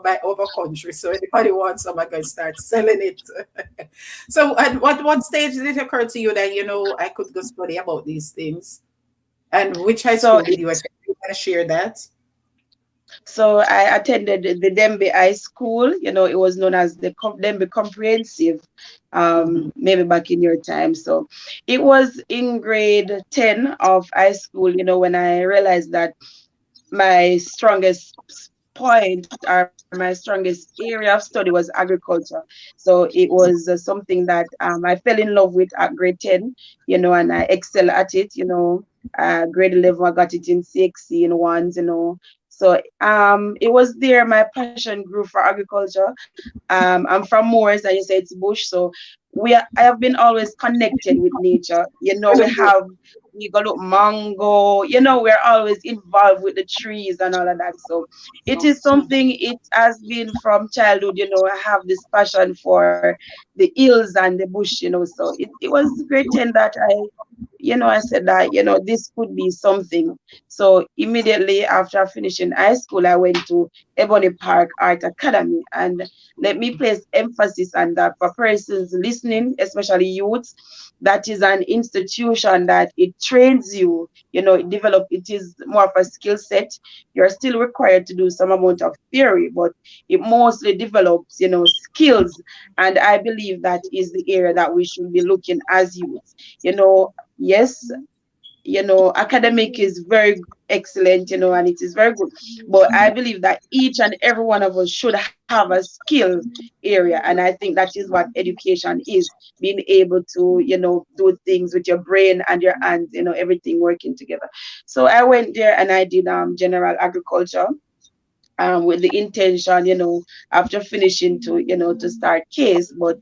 S1: country, so anybody wants some, I can start selling it. So, at what stage did it occur to you that I could go study about these things? And which high
S2: So
S1: school did you attend? You want to share that?
S2: So I attended the Dembe High School. It was known as the Dembe Comprehensive,
S1: Mhm.
S2: maybe back in your time. So it was in grade 10 of high school, when I realized that my strongest point or my strongest area of study was agriculture. So it was something that I fell in love with at grade 10, and I excel at it. Grade 11, I got it in CXC in ones, So it was there my passion grew for agriculture. I'm from Moors, and you say it's bush, so I have been always connected with nature. We got look mango. We're always involved with the trees and all of that. So it is something. It has been from childhood. I have this passion for the hills and the bush. So it was great thing that I said that this could be something. So immediately after finishing high school, I went to Ebony Park Art Academy. And let me place emphasis on that for persons listening, especially youths. That is an institution that it trains you, it is more of a skill set. You're still required to do some amount of theory, but it mostly develops, skills. And I believe that is the area that we should be looking as youths. Yes, academic is very excellent, and it is very good. But I believe that each and every one of us should have a skill area. And I think that is what education is, being able to, do things with your brain and your hands, everything working together. So I went there and I did general agriculture. With the intention, after finishing to start case. But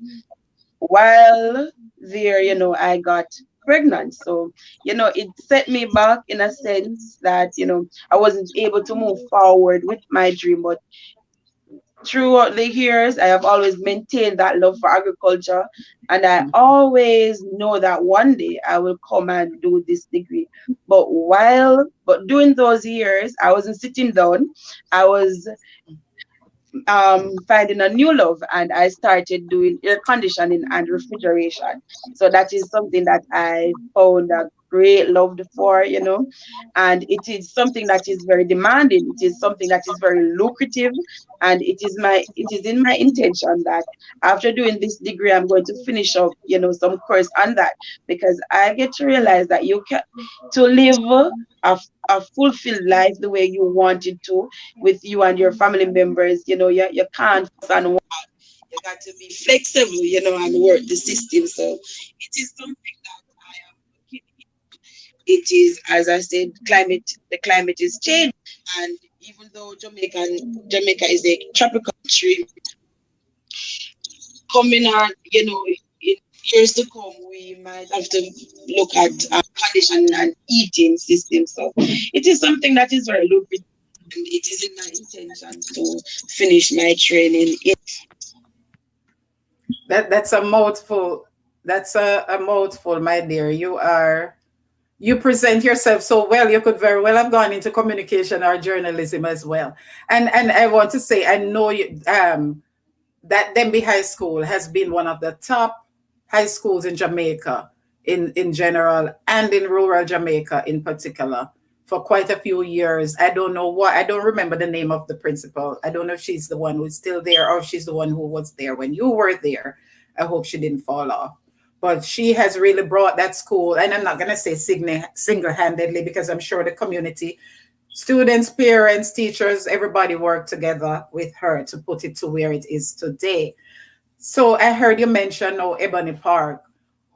S2: while there, I got pregnant. So, it set me back in a sense that, I wasn't able to move forward with my dream. But throughout the years, I have always maintained that love for agriculture. And I always know that one day I will come and do this degree. But during those years, I wasn't sitting down. I was finding a new love, and I started doing air conditioning and refrigeration. So that is something that I found great loved for, and it is something that is very demanding. It is something that is very lucrative, and it is in my intention that after doing this degree, I'm going to finish up, some course on that, because I get to realize that you can to live a fulfilled life the way you want it to, with you and your family members. You can't focus on one. You got to be flexible, and work the system. So it is something that I am looking. It is, as I said, the climate is changing. And even though Jamaica is a tropical country, coming on, in years to come, we might have to look at condition and eating system. So it is something that is very lucrative, and it is in my intention to finish my training in.
S1: That's a mouthful. That's a mouthful, my dear. You present yourself so well. You could very well have gone into communication or journalism as well. And I want to say, I know you that Denby High School has been one of the top high schools in Jamaica in general, and in rural Jamaica in particular, for quite a few years. I don't know why. I don't remember the name of the principal. I don't know if she's the one who's still there or if she's the one who was there when you were there. I hope she didn't fall off. But she has really brought that school, and I'm not going to say single handedly, because I'm sure the community, students, parents, teachers, everybody worked together with her to put it to where it is today. So I heard you mention now Ebony Park,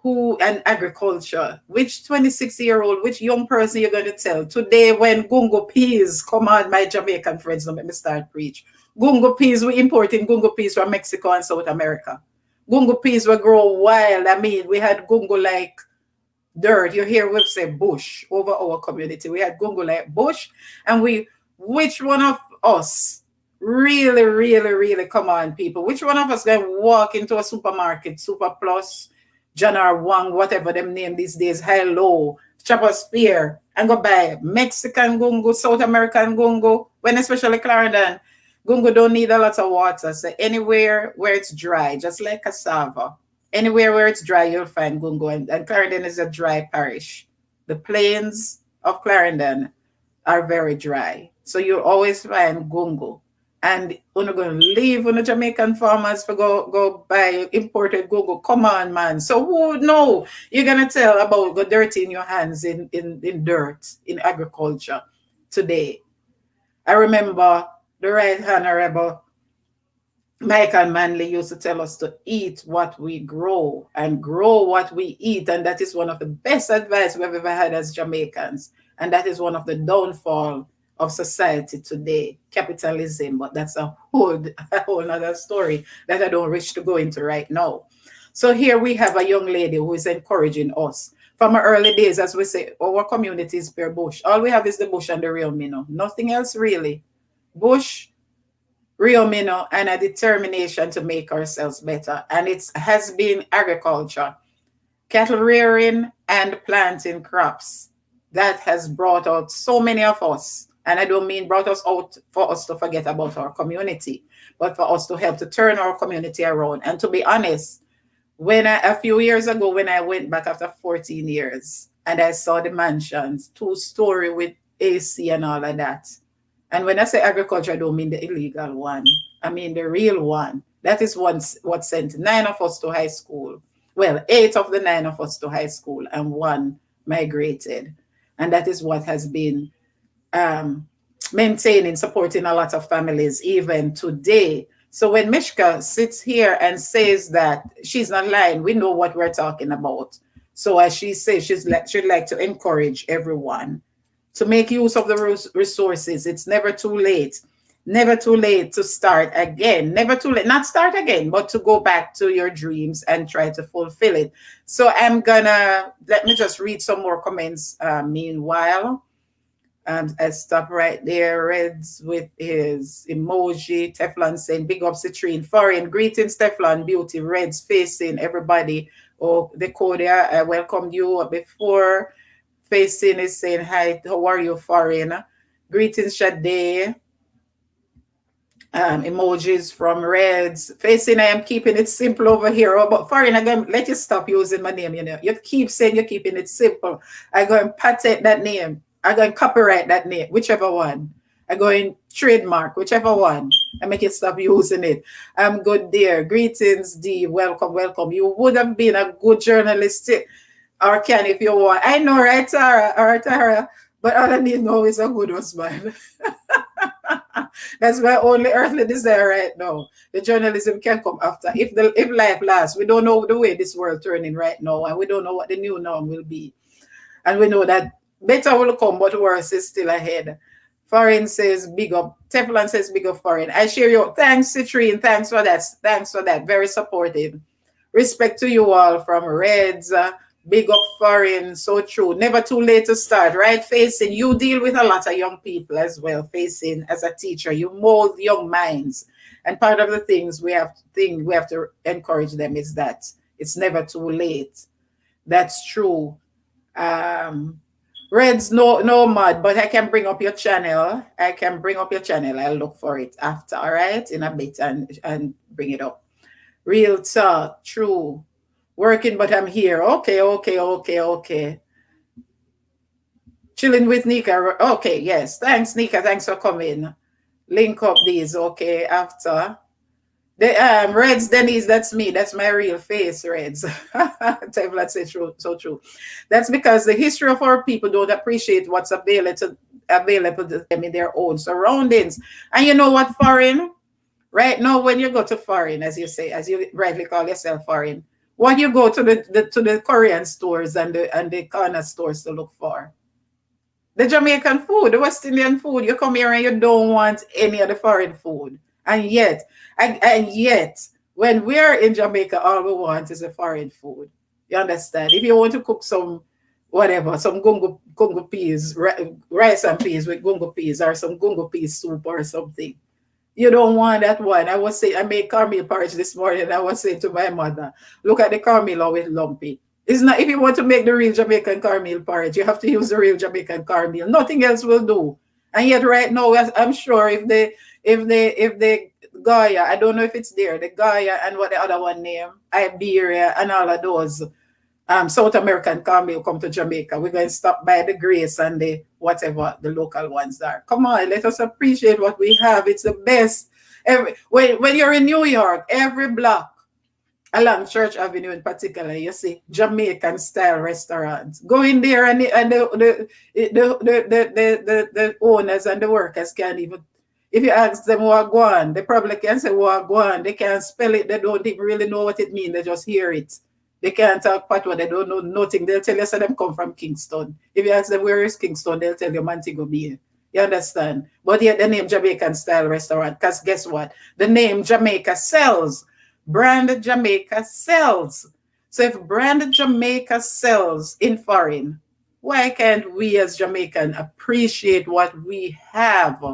S1: who and agriculture. Which 26-year-old, which young person you're going to tell today when gungo peas come on, my Jamaican friends, don't make me start preach. Gungo peas, we importing gungo peas from Mexico and South America. Gungo peas will grow wild. I mean, we had gungo like dirt. You hear we say bush over our community. We had gungo like bush, and which one of us really, really, really, come on, people? Which one of us can walk into a supermarket, Super Plus, John R. Wang, whatever them name these days, Hello, Chopper's Spear, and go buy Mexican gungo, South American gungo, when especially Clarendon? Gungo don't need a lot of water. So anywhere where it's dry, just like cassava, anywhere where it's dry, you'll find gungo. And Clarendon is a dry parish. The plains of Clarendon are very dry. So you'll always find gungo. And we're going to leave on the Jamaican farmers for go buy imported gungo. Come on, man. So who know? You're going to tell about the dirty in your hands in dirt, in agriculture today. I remember the Right Honorable Michael Manley used to tell us to eat what we grow and grow what we eat. And that is one of the best advice we've ever had as Jamaicans. And that is one of the downfall of society today, capitalism. But that's a whole other story that I don't wish to go into right now. So here we have a young lady who is encouraging us. From our early days, as we say, our community is per bush. All we have is the bush and the real minnow. Nothing else really. Bush, real minnow, and a determination to make ourselves better. And it has been agriculture, cattle rearing, and planting crops that has brought out so many of us. And I don't mean brought us out for us to forget about our community, but for us to help to turn our community around. And to be honest, a few years ago, when I went back after 14 years and I saw the mansions, 2-story with AC and all of that. And when I say agriculture, I don't mean the illegal one. I mean the real one. That is what sent 9 of us to high school. Well, 8 of the 9 of us to high school, and 1 migrated. And that is what has been maintaining, supporting a lot of families even today. So when Mishka sits here and says that, she's not lying. We know what we're talking about. So as she says, she'd like to encourage everyone to make use of the resources. It's never too late. Never too late to start again. Never too late. Not start again, but to go back to your dreams and try to fulfill it. So let me just read some more comments meanwhile. I stop right there. Reds with his emoji. Teflon saying, big up Citrine. Foreign greetings, Teflon Beauty. Reds facing everybody. Oh, the Kodia, I welcomed you before. Facing is saying, hi, how are you, Foreign? Greetings, Shade. Emojis from Reds. Facing, I am keeping it simple over here. Oh, but foreign, I'm going to let you stop using my name. You know, you keep saying you're keeping it simple. I go and patent that name. I go and copyright that name, whichever one. I go and trademark, whichever one. I make you stop using it. I'm good, dear. Greetings, D. Welcome, welcome. You would have been a good journalist, or can if you want. I know, right, Tara? All right, Tara. But all I need now is a good husband. That's my only earthly desire right now. The journalism can come after. If life lasts, we don't know the way this world turning right now, and we don't know what the new norm will be. And we know that better will come, but worse is still ahead. Foreign says big up. Teflon says big up foreign. I share your thanks, Citrine. Thanks for that. Thanks for that. Very supportive. Respect to you all from Reds. Big up foreign. So true. Never too late to start, right? Facing, you deal with a lot of young people as well. Facing, as a teacher, you mold young minds. And part of the things we have to encourage them is that it's never too late. That's true. Um, Reds, no mud, but I can bring up your channel. I can bring up your channel. I'll look for it after, all right, in a bit and bring it up. Real talk, true. Working, but I'm here. Okay, okay, okay, okay. Chilling with Nika. Okay, yes. Thanks, Nika. Thanks for coming. Link up these, okay, after. The Reds, Denise, that's me. That's my real face, Reds. Tevlat said true, so true. That's because the history of our people don't appreciate what's available to them in their own surroundings. And you know what, foreign? Right now, when you go to foreign, as you say, as you rightly call yourself foreign, what you go to the Korean stores and the corner stores to look for? The Jamaican food, the West Indian food. You come here and you don't want any of the foreign food. And yet, when we're in Jamaica, all we want is a foreign food. You understand? If you want to cook some whatever, some gungo peas, rice and peas with gungo peas, or some gungo peas soup or something, you don't want that one. I was saying, I made cornmeal porridge this morning. I was saying to my mother, look at the cornmeal always lumpy. It's not, if you want to make the real Jamaican cornmeal porridge, you have to use the real Jamaican cornmeal. Nothing else will do. And yet right now, I'm sure if they Goya, I don't know if it's there, the Goya and what the other one name, Iberia and all of those South American cornmeal come to Jamaica. We're going to stop by the Grace and the whatever the local ones are. Come on, let us appreciate what we have. It's the best. When you're in New York, every block along Church Avenue in particular, you see Jamaican style restaurants. Go in there and the owners and the workers can't even, if you ask them Wagwan, they probably can say Wagwan. They can't spell it. They don't even really know what it means. They just hear it. They can't talk patois. They don't know nothing. They'll tell you so them come from Kingston. If you ask them where is Kingston, they'll tell you Montego Bay. You understand? But yet the name Jamaican style restaurant, because guess what? The name Jamaica sells. Brand Jamaica sells. So if brand Jamaica sells in foreign, why can't we as Jamaican appreciate what we have?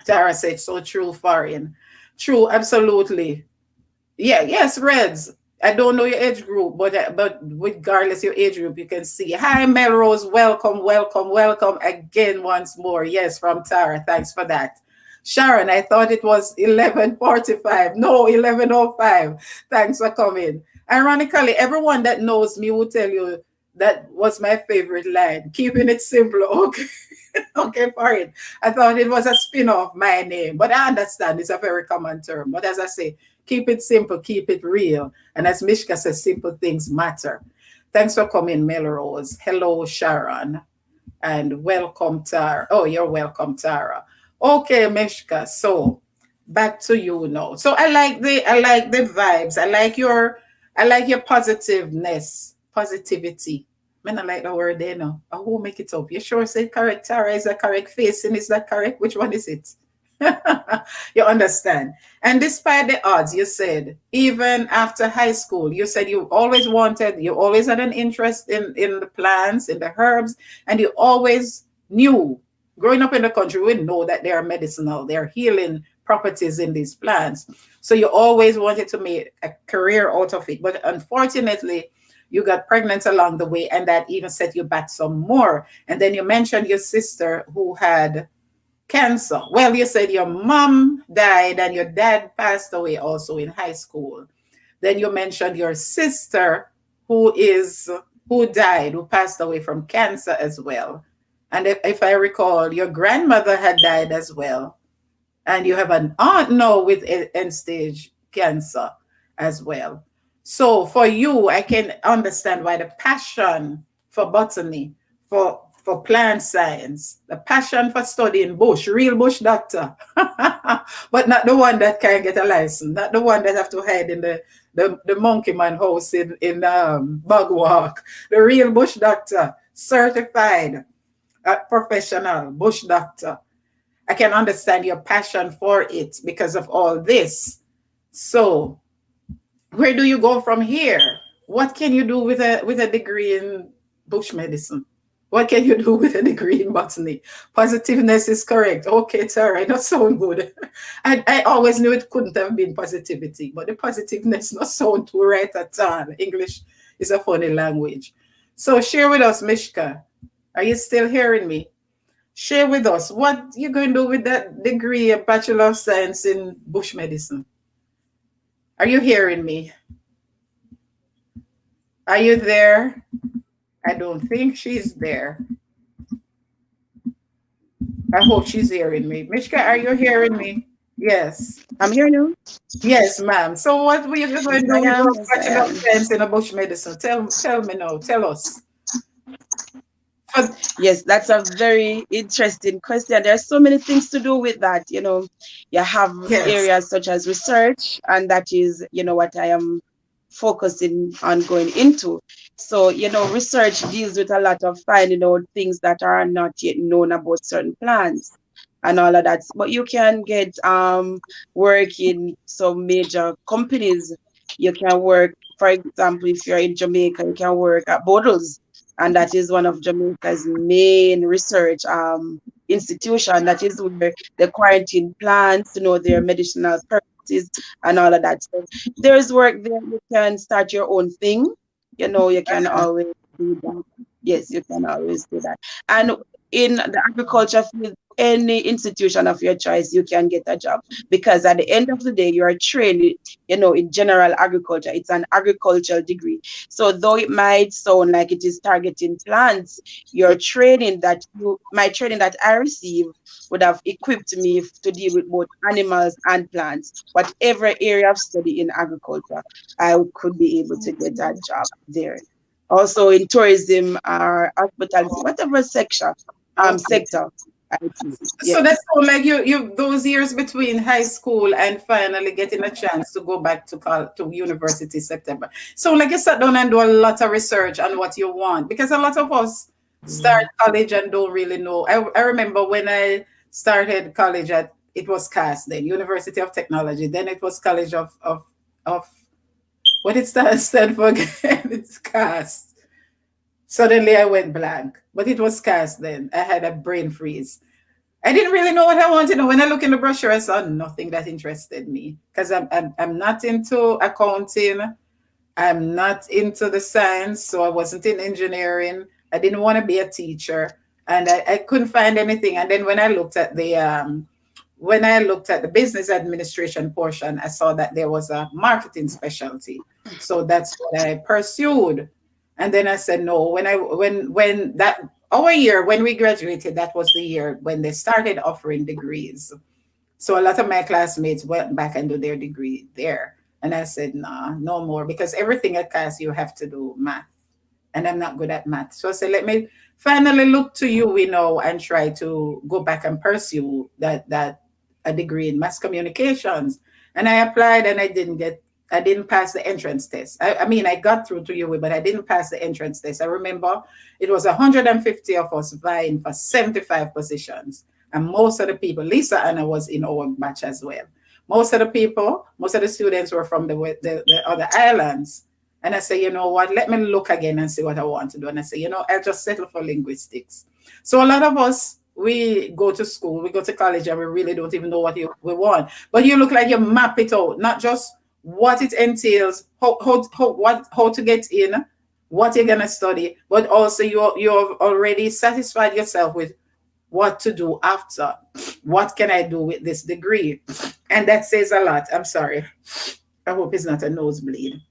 S1: Tara said, so true, foreign. True, absolutely. Yeah, yes, Reds. I don't know your age group, but regardless your age group, you can see. Hi, Melrose. Welcome, welcome, welcome again once more. Yes, from Tara. Thanks for that. Sharon, I thought it was 11:45. No, 11:05. Thanks for coming. Ironically, everyone that knows me will tell you that was my favorite line. Keeping it simple. Okay. Okay, fine. I thought it was a spin-off, my name. But I understand it's a very common term. But as I say, keep it simple, keep it real. And as Mishka says, simple things matter. Thanks for coming, Melrose. Hello, Sharon. And welcome, Tara. Oh, you're welcome, Tara. Okay, Mishka. So back to you now. So I like the vibes. I like your positiveness, positivity. I don't like the word there now. I will make it up. You sure say correct, Tara? Is that correct? Facing, is that correct? Which one is it? You understand. And despite the odds, you said, even after high school, you said you always had an interest in the plants, in the herbs, and you always knew, growing up in the country, we know that they are medicinal, they're healing properties in these plants. So you always wanted to make a career out of it. But unfortunately, you got pregnant along the way, and that even set you back some more. And then you mentioned your sister who had Cancer. Well, you said your mom died and your dad passed away also in high school. Then you mentioned your sister who died, who passed away from cancer as well. And if I recall, your grandmother had died as well. And you have an aunt now with end stage cancer as well. So for you, I can understand why the passion for botany, for plant science, the passion for studying bush, real bush doctor, but not the one that can get a license, not the one that have to hide in the monkey man house in bug walk, the real bush doctor, certified professional bush doctor. I can understand your passion for it because of all this. So, where do you go from here? What can you do with a degree in bush medicine? What can you do with a degree in botany? Positiveness is correct. Okay, it's all right. Not sound good. I always knew it couldn't have been positivity, but the positiveness not sound too right at all. English is a funny language. So share with us, Mishka. Are you still hearing me? Share with us what you're going to do with that degree, a Bachelor of Science in Bush Medicine. Are you hearing me? Are you there? I don't think she's there. I hope she's hearing me. Mishka, are you hearing me? Yes.
S2: I'm here now.
S1: Yes, ma'am. So what were you going
S2: Yes,
S1: to
S2: I
S1: do with
S2: am.
S1: your
S2: Yes, I
S1: Bachelor of
S2: am.
S1: Science in Bush Medicine? Tell me now. Tell us. For-
S2: Yes, that's a very interesting question. There are so many things to do with that. You have
S1: yes.
S2: areas such as research, and that is, what I am focusing on going into. So, research deals with a lot of finding out things that are not yet known about certain plants and all of that. But you can get work in some major companies. You can work, for example, if you're in Jamaica, you can work at Bottles, and that is one of Jamaica's main research institution. That is where the quarantine plants, their medicinal purposes and all of that. So there's work there. You can start your own thing. You can
S1: Uh-huh.
S2: always do that. Yes, you can always do that. And in the agriculture field, any institution of your choice, you can get a job, because at the end of the day, you are trained, in general agriculture. It's an agricultural degree. So though it might sound like it is targeting plants, my training that I received would have equipped me to deal with both animals and plants. Whatever area of study in agriculture, I could be able to get a job there. Also in tourism or hospitality, whatever
S1: Okay.
S2: sector I choose.
S1: So that's
S2: Yes.
S1: so like you those years between high school and finally getting a chance to go back to university September. So like you sat down and do a lot of research on what you want, because a lot of us start college and don't really know. I remember when I started college at it was CAS then, University of Technology. Then it was College of what it stand for again? It's CAS. Suddenly I went blank, but it was CAS then. I had a brain freeze. I didn't really know what I wanted. When I look in the brochure, I saw nothing that interested me because I'm not into accounting. I'm not into the science, so I wasn't in engineering. I didn't want to be a teacher, and I couldn't find anything. And then when I looked at the business administration portion, I saw that there was a marketing specialty. So that's what I pursued. And then I said, no, when that our year when we graduated, that was the year when they started offering degrees. So a lot of my classmates went back and do their degree there. And I said, nah, no more, because everything at class you have to do math, and I'm not good at math. So I said, let me finally look to you, and try to go back and pursue that a degree in mass communications. And I applied and I didn't pass the entrance test. I mean, I got through to you, but I didn't pass the entrance test. I remember it was 150 of us vying for 75 positions. And most of the people, Lisa Anna was in our batch as well. Most of the students were from the other islands. And I say, you know what, let me look again and see what I want to do. And I say, I'll just settle for linguistics. So a lot of us, we go to school, we go to college, and we really don't even know what we want. But you look like you map it out, not just what it entails, how to get in, what you're gonna study, but also you've already satisfied yourself with what to do after. What can I do with this degree? And that says a lot. I'm sorry. I hope it's not a nosebleed.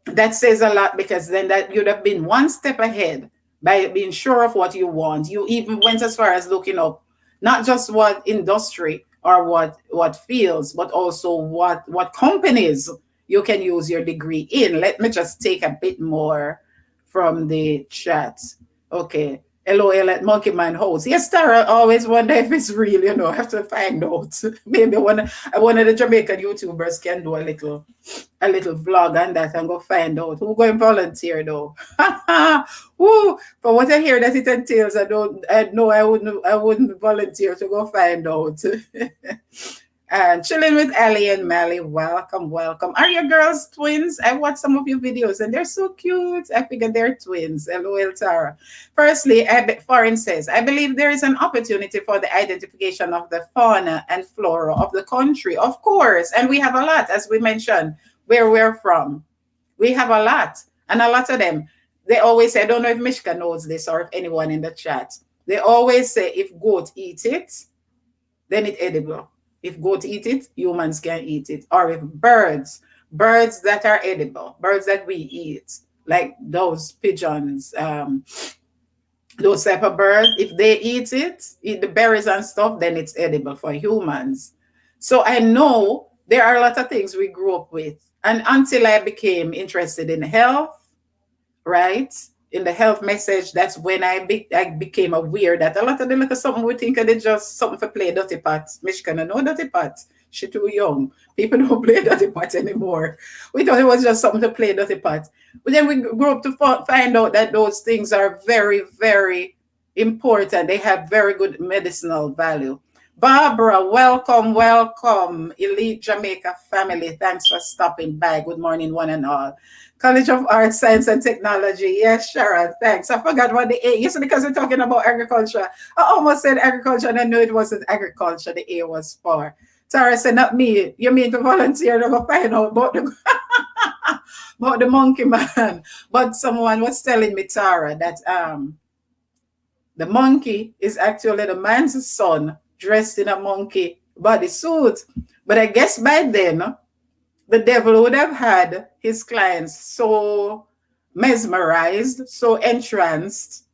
S1: That says a lot, because then that you'd have been one step ahead by being sure of what you want. You even went as far as looking up not just what industry or what fields, but also what companies you can use your degree in. Let me just take a bit more from the chat. Okay. LOL at Monkey Man Host. Yes, Tara, I always wonder if it's real, I have to find out. Maybe one of the Jamaican YouTubers can do a little vlog on that and go find out who going volunteer though. Woo! For what I hear that it entails, I know I wouldn't volunteer to go find out. And chilling with Ali and Mally. Welcome, welcome. Are your girls twins? I watched some of your videos and they're so cute. I figured they're twins. LOL, Tara. Firstly, Foreign says, I believe there is an opportunity for the identification of the fauna and flora of the country. Of course. And we have a lot, as we mentioned, where we're from. We have a lot. And a lot of them, they always say, I don't know if Mishka knows this or if anyone in the chat. They always say if goat eat it, then it's edible. If goat eat it, humans can eat it. Or if birds that are edible, birds that we eat, like those pigeons, those type of birds, if they eat it, eat the berries and stuff, then it's edible for humans. So I know there are a lot of things we grew up with. And until I became interested in health, right? In the health message, that's when I became aware that a lot of them look at something we think they just something for play dirty pots. Mishka, no dirty pots. She too young. People don't play dirty pots anymore. We thought it was just something to play dirty pots. But then we grew up to find out that those things are very, very important. They have very good medicinal value. Barbara, welcome, welcome. Elite Jamaica family. Thanks for stopping by. Good morning, one and all. College of Arts, Science and Technology. Yes, Sharon, thanks. I forgot what the A. Yes, because we're talking about agriculture. I almost said agriculture and I knew it wasn't agriculture. The A was for. Tara said, not me. You mean to volunteer to go find out about the, about the monkey man. But someone was telling me, Tara, that the monkey is actually the man's son dressed in a monkey bodysuit. But I guess by then, the devil would have had his clients so mesmerized, so entranced,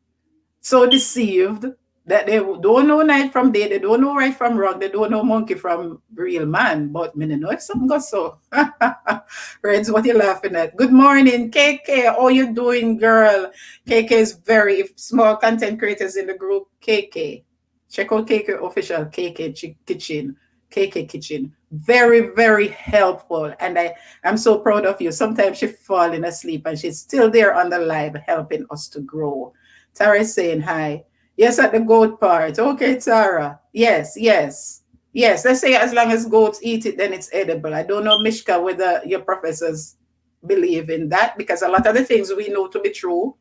S1: so deceived that they don't know night from day, they don't know right from wrong, they don't know monkey from real man. But me know if something goes so. Reds, what you laughing at? Good morning, KK. How you doing, girl? KK is very small content creators in the group. KK. Check out KK official, KK Kitchen. KK Kitchen. Very, very helpful. And I'm so proud of you. Sometimes she's falling asleep and she's still there on the live helping us to grow. Tara is saying hi. Yes, at the goat part. Okay, Tara. Yes, yes. Yes, let's say as long as goats eat it, then it's edible. I don't know, Mishka, whether your professors believe in that, because a lot of the things we know to be true,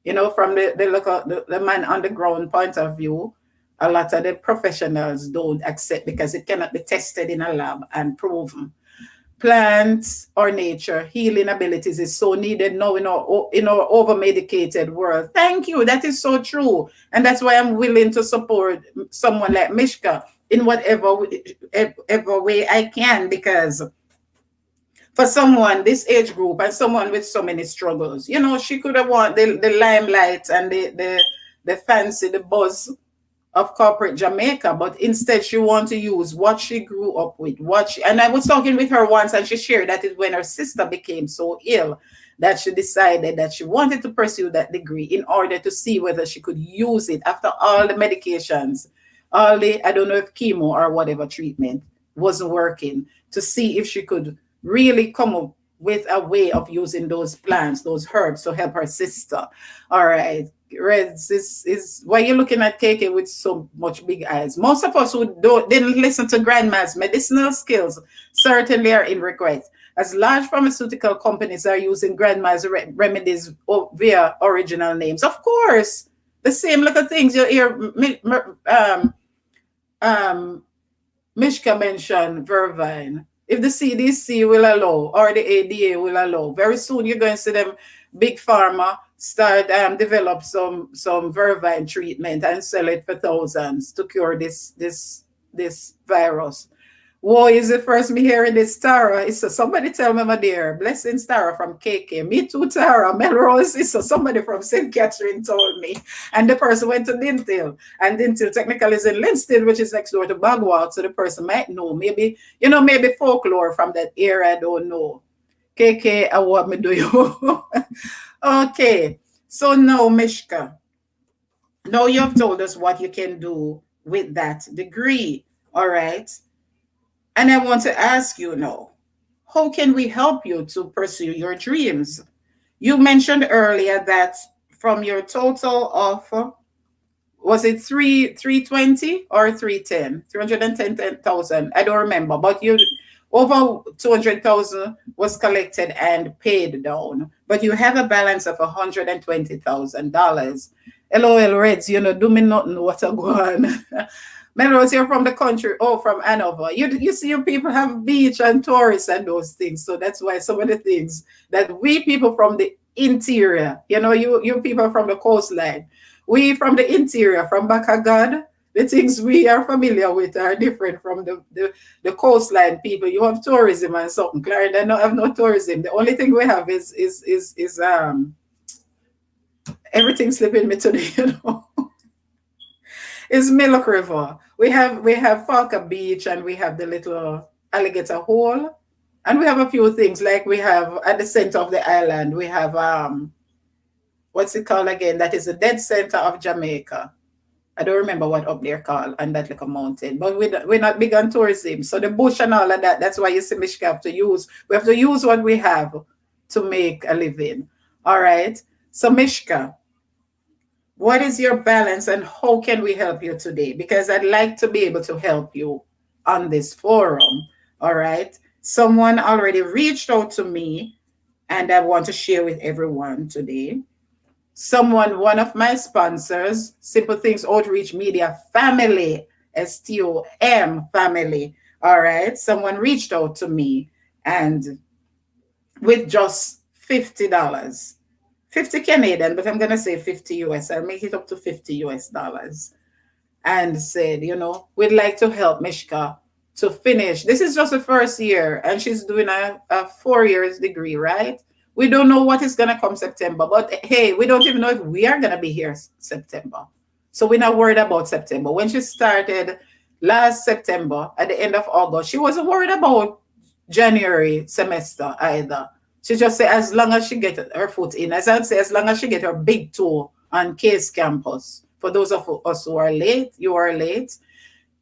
S1: from the man on the ground point of view, a lot of the professionals don't accept because it cannot be tested in a lab and proven. Plants or nature healing abilities is so needed now in our over medicated world. Thank you. That is so true, and that's why I'm willing to support someone like Mishka in whatever way I can, because for someone this age group and someone with so many struggles, she could have wanted the limelight and the fancy, the buzz of corporate Jamaica, but instead she wants to use what she grew up with. And I was talking with her once, and she shared that it when her sister became so ill that she decided that she wanted to pursue that degree in order to see whether she could use it after all the medications, all the, I don't know if chemo or whatever treatment wasn't working, to see if she could really come up with a way of using those plants, those herbs to help her sister. All right. Reds is why you're looking at KK with so much big eyes. Most of us who didn't listen to grandma's medicinal skills certainly are in regret, as large pharmaceutical companies are using grandma's remedies via original names. Of course, the same little things you hear Mishka mentioned, Vervine. If the CDC will allow or the ADA will allow, very soon you're going to see them big pharma start develop some vervine treatment and sell it for thousands to cure this virus. Whoa, is the first me hearing this, Tara? It's somebody tell me, my dear. Blessings, Tara from KK. Me too, Tara. Melrose is somebody from St. Catherine told me. And the person went to Dintil. And Dintil technically is in Linstead, which is next door to Bagwell. So the person might know. Maybe, maybe folklore from that area. I don't know. KK, I want me do you. Okay. So now, Mishka. Now you have told us what you can do with that degree. All right. And I want to ask you now, how can we help you to pursue your dreams? You mentioned earlier that from your total of, was it 320 or 310? 310,000. I don't remember, but you over 200,000 was collected and paid down, but you have a balance of $120,000. LOL Reds, do me nothing what I go on. Melrose, you're from the country. Oh, from Hanover. You see, you people have beach and tourists and those things. So that's why some of the things that we people from the interior, you people from the coastline, we from the interior, from Bakagad, the things we are familiar with are different from the coastline people. You have tourism and something. Clarendon don't have no tourism. The only thing we have is everything slipping me today. Is Milk River. We have Falka Beach, and we have the little alligator hole, and we have a few things like we have at the center of the island. We have what's it called again? That is the dead center of Jamaica. I don't remember what up there called on that little mountain, but we're not big on tourism. So the bush and all of that. That's why you see Mishka have to use. We have to use what we have to make a living. All right. So Mishka, what is your balance and how can we help you today? Because I'd like to be able to help you on this forum. All right. Someone already reached out to me and I want to share with everyone today. One of my sponsors, Simple Things Outreach Media Family, STOM family. All right. Someone reached out to me and with just $50. 50 Canadian, but I'm going to say 50 US. I'll make it up to 50 US dollars. And said, we'd like to help Mishka to finish. This is just the first year, and she's doing a 4 years degree, right? We don't know what is going to come September, but hey, we don't even know if we are going to be here September. So we're not worried about September. When she started last September, at the end of August, she wasn't worried about January semester either. She just said as long as she get her foot in, as I'd say, as long as she get her big toe on Case campus. For those of us who are late, you are late.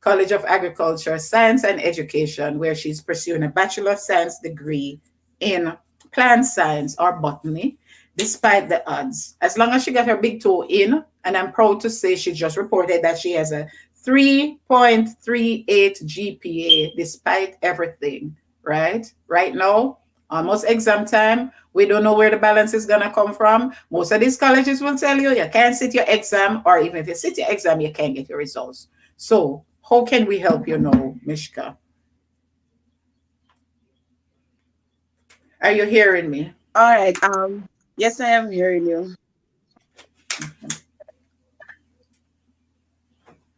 S1: College of Agriculture, Science and Education, where she's pursuing a Bachelor of Science degree in plant science or botany, despite the odds. As long as she got her big toe in, and I'm proud to say she just reported that she has a 3.38 GPA despite everything, right? Right now, almost exam time. We don't know where the balance is going to come from. Most of these colleges will tell you can't sit your exam, or even if you sit your exam, you can't get your results. So how can we help you now, Mishka? Are you hearing me?
S2: All right. Yes, I am hearing you.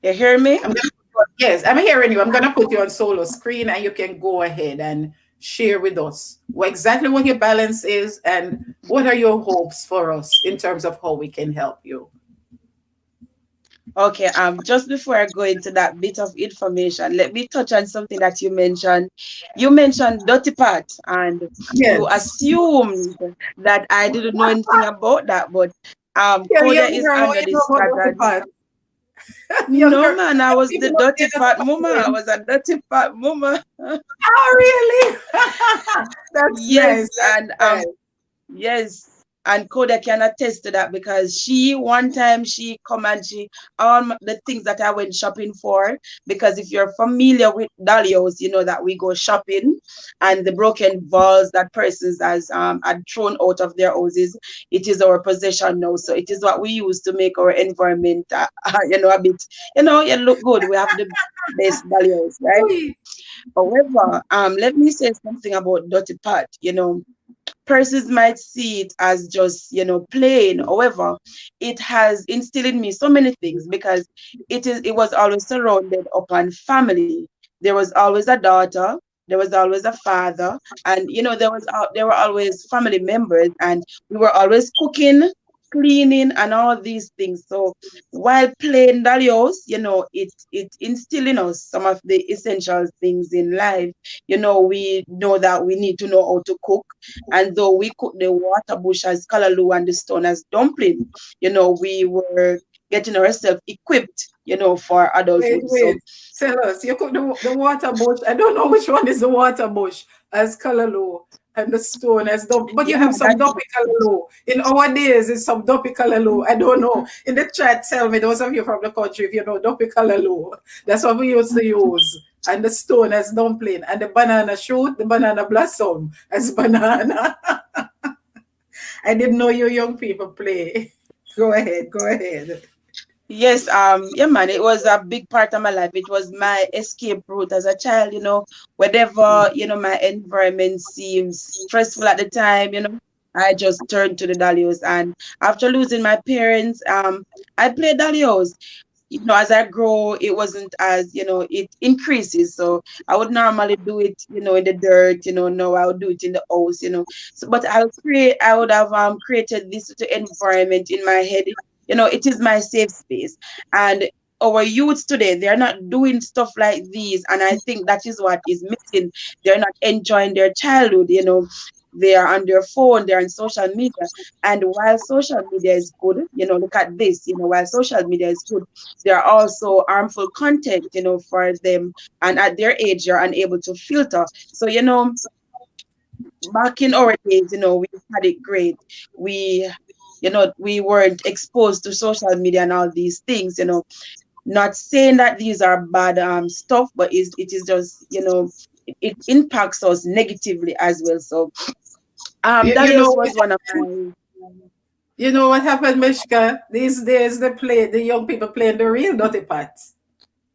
S2: You hear me?
S1: Yes, I'm hearing you. I'm going to put you on solo screen and you can go ahead and share with us exactly what your balance is and what are your hopes for us in terms of how we can help you.
S2: Okay, just before I go into that bit of information, let me touch on something that you mentioned. You mentioned dirty pot, and you
S1: Yes.
S2: assumed that I didn't know anything about that, but
S1: Yeah,
S2: Kodia
S1: young
S2: is
S1: girl, what
S2: under
S1: you
S2: this
S1: know about dirty
S2: category.
S1: pot? Young
S2: No
S1: girl,
S2: man, I was the
S1: people don't
S2: dirty
S1: get the
S2: pot
S1: pot
S2: mama. I
S1: in.
S2: was a dirty pot mama.
S1: Oh, really? That's nice.
S2: Yes, and
S1: That's nice.
S2: yes, and Koda can attest to that because she one time she come and she the things that I went shopping for, because if you're familiar with Dalios, you know that we go shopping and the broken valves that persons has had thrown out of their houses, it is our possession now. So it is what we use to make our environment a bit, you look good. We have the best Dalios, right?
S1: Ui.
S2: However, let me say something about dirty pot, persons might see it as just, plain. However, it has instilled in me so many things because it was always surrounded upon family. There was always a daughter, there was always a father, and there were always family members, and we were always cooking, cleaning, and all these things. So while playing Dalios, it instilled in us some of the essential things in life. We know that we need to know how to cook, and though we cook the water bush as kalaloo and the stone as dumpling, we were getting ourselves equipped, for
S1: Wait,
S2: adulthood. So
S1: wait. Tell us, you cook the water bush. I don't know which one is the water bush as Kalalo and the stone as dump, but you
S2: yeah,
S1: have
S2: man,
S1: some dumpy Kalalo. In our days, it's some dumpy Kalalo. I don't know. In the chat, tell me, those of you from the country, if you know dumpy Kalalo. That's what we used to use. And the stone as dumpling, and the banana shoot, the banana blossom as banana. I didn't know you young people play. Go ahead, go ahead.
S2: yes, yeah, man, it was a big part of my life. It was my escape route as a child, whenever, my environment seems stressful at the time, I just turned to the Dalios. And after losing my parents, I played Dalios. As I grow, it wasn't as, it increases. So I would normally do it, in the dirt, now I would do it in the house, So, but I would have created this environment in my head. It is my safe space. And our youths today, they're not doing stuff like these. And I think that is what is missing. They're not enjoying their childhood, they are on their phone, they're on social media. And while social media is good, look at this, while social media is good, there are also harmful content, for them. And at their age, you're unable to filter. So, back in our days, we had it great. We, we weren't exposed to social media and all these things, not saying that these are bad stuff, but it is just, it impacts us negatively as well. So
S1: You
S2: Dalios
S1: know,
S2: was one of my.
S1: you know what happened, Mishka? These days, the young people playing the real dirty parts.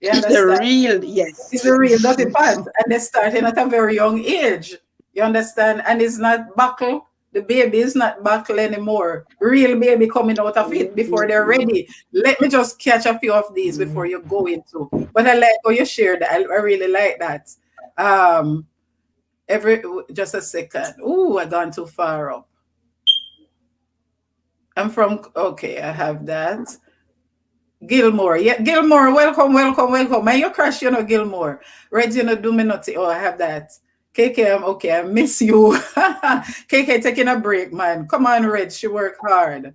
S1: You
S2: The
S1: understand?
S2: real, yes.
S1: It's the real dirty part, and they're starting at a very young age. You understand? And it's not buckle. The baby is not buckle anymore. Real baby coming out of it before they're ready. Let me just catch a few of these before you go into. But I like how you shared that. I really like that. Um, every just a second. Ooh, I gone too far up. I'm from okay, I have that. Gilmore. Yeah, Gilmore, welcome, welcome, welcome. Man, you crush, Gilmore. Red, do me nothing. Oh, I have that. KK, I'm okay. I miss you. KK taking a break, man. Come on, Red. She work hard.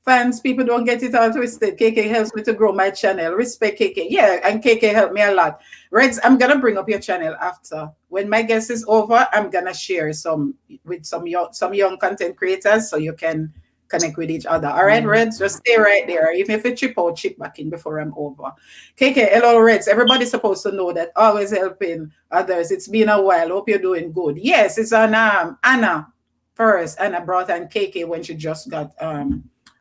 S1: Fans, people don't get it all twisted. KK helps me to grow my channel. Respect KK. Yeah, and KK helped me a lot. Reds, I'm gonna bring up your channel after. When my guest is over, I'm gonna share some with some young content creators so you can connect with each other. All right, Reds, just stay right there. Even if you chip out, chip back in before I'm over. KK, hello, Reds. Everybody's supposed to know that always helping others. It's been a while. Hope you're doing good. Yes, it's on Anna first. Anna brought on KK when she just got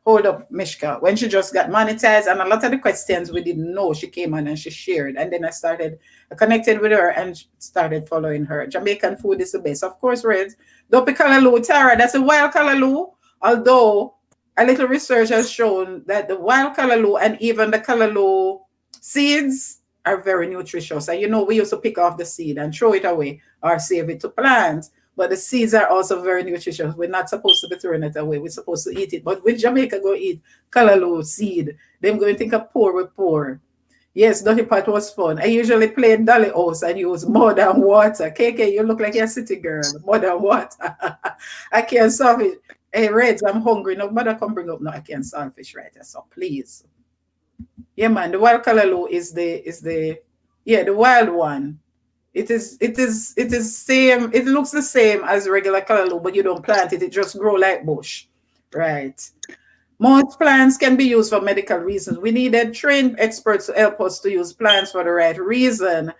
S1: hold up, Mishka. When she just got monetized, and a lot of the questions we didn't know, she came on and she shared. And then I connected with her and started following her. Jamaican food is the best. Of course, Reds. Dopi Kalaloo, Tara, that's a wild Kalaloo. Although a little research has shown that the wild Kalaloo and even the Kalaloo seeds are very nutritious. And we used to pick off the seed and throw it away or save it to plants. But the seeds are also very nutritious. We're not supposed to be throwing it away. We're supposed to eat it. But when Jamaica go eat Kalaloo seed, them going to think of poor with poor. Yes, Dirty Pot was fun. I usually play Dolly House and use mud and water. KK, you look like you're a city girl. Mud and water. I can't solve it. Hey, Reds, I'm hungry. No matter come bring up. No, I can't solve fish right there. So please. Yeah, man. The wild Kalaloo is the wild one. It is same. It looks the same as regular Kalaloo, but you don't plant it. It just grow like bush. Right. Most plants can be used for medical reasons. We needed trained experts to help us to use plants for the right reason.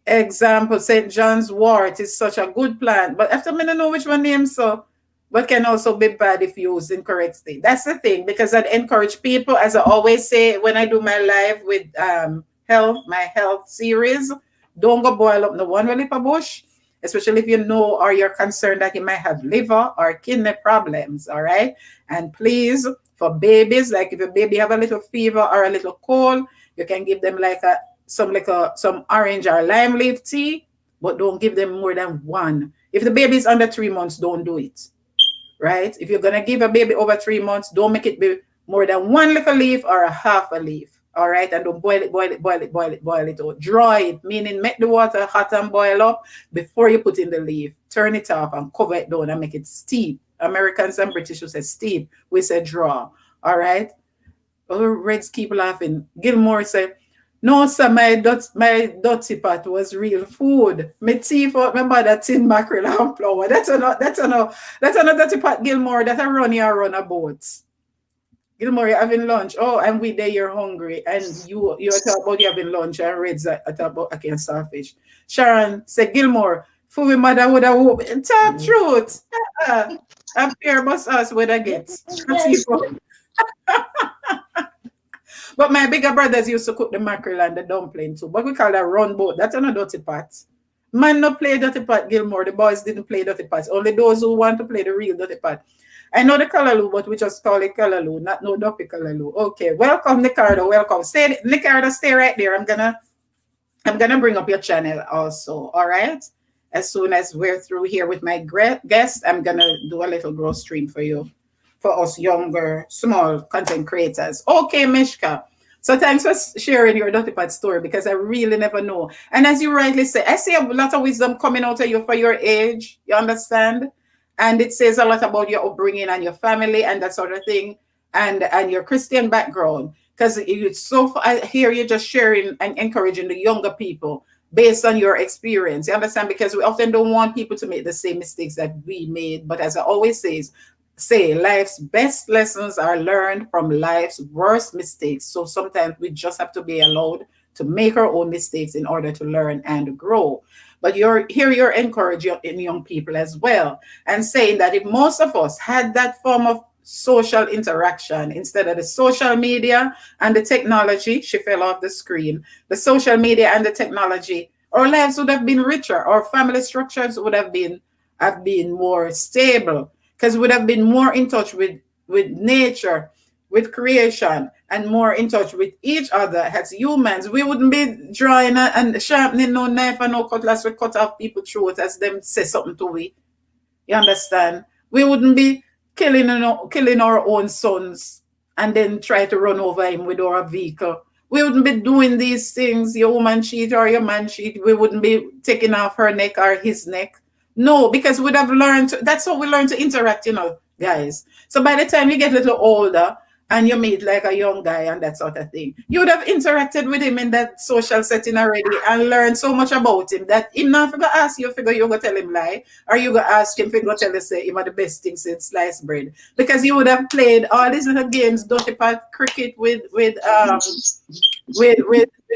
S1: Example, St. John's wort is such a good plant, but after me don't know which one name so, but can also be bad if used incorrectly. That's the thing, because I'd encourage people, as I always say when I do my live with my health series, don't go boil up no one lip bush. especially if you know or you're concerned that you might have liver or kidney problems. All right. And please, for babies, like if a baby have a little fever or a little cold, you can give them some orange or lime leaf tea, but don't give them more than one. If the baby is under 3 months, don't do it. Right? If you're gonna give a baby over 3 months, don't make it be more than one little leaf or a half a leaf. All right, and don't boil it, boil it, boil it, boil it, boil it out. Draw it, meaning make the water hot and boil up before you put in the leaf. Turn it off and cover it down and make it steep. Americans and British will say steep. We say draw. All right. Oh, Reds keep laughing. Gilmore said, "No, sir, my dirty pot was real food. My tea for my mother tin mackerel and flour. That's a dirty pot, Gilmore. That a run you run a boat. Gilmore, you're having lunch. Oh, and we there you're hungry. And you're talking about you having lunch and Reds are talking about against starfish. Sharon said, Gilmore, for my mother would have whooped. Talk truth. I'm here must ask what I get. But my bigger brothers used to cook the mackerel and the dumpling too. But we call that run boat. That's not a dirty pot. Man no play dirty pot, Gilmore. The boys didn't play dirty pots. Only those who want to play the real dirty pot. I know the Kalaloo, but we just call it Kalaloo, not no Duppy Kalaloo. Okay, welcome, Nicardo. Welcome. Stay, Nicardo, stay right there. I'm gonna bring up your channel also. All right. As soon as we're through here with my guest, I'm gonna do a little growth stream for you, for us younger, small content creators. Okay, Mishka. So thanks for sharing your dirty pot story because I really never know. And as you rightly say, I see a lot of wisdom coming out of you for your age. You understand? And it says a lot about your upbringing and your family and that sort of thing, and your Christian background. Because I hear you just sharing and encouraging the younger people based on your experience. You understand? Because we often don't want people to make the same mistakes that we made. But as I always say life's best lessons are learned from life's worst mistakes. So sometimes we just have to be allowed to make our own mistakes in order to learn and grow. But you're encouraging young people as well and saying that if most of us had that form of social interaction instead of the social media and the technology, she fell off the screen, the social media and the technology, our lives would have been richer. Our family structures would have been more stable because we would have been more in touch with nature, with creation, and more in touch with each other as humans. We wouldn't be drawing and sharpening no knife and no cutlass. We cut off people's throats as them say something to we. You understand? We wouldn't be killing our own sons and then try to run over him with our vehicle. We wouldn't be doing these things, your woman cheat or your man cheat. We wouldn't be taking off her neck or his neck. No, because we'd have learned, that's how we learn to interact, guys. So by the time you get a little older and you meet like a young guy and that sort of thing, you would have interacted with him in that social setting already and learned so much about him that him not going to ask you if you're going to tell him lie, or you going to ask him if you're going to tell you say him are the best thing since sliced bread. Because you would have played all these little games, dirty pot cricket with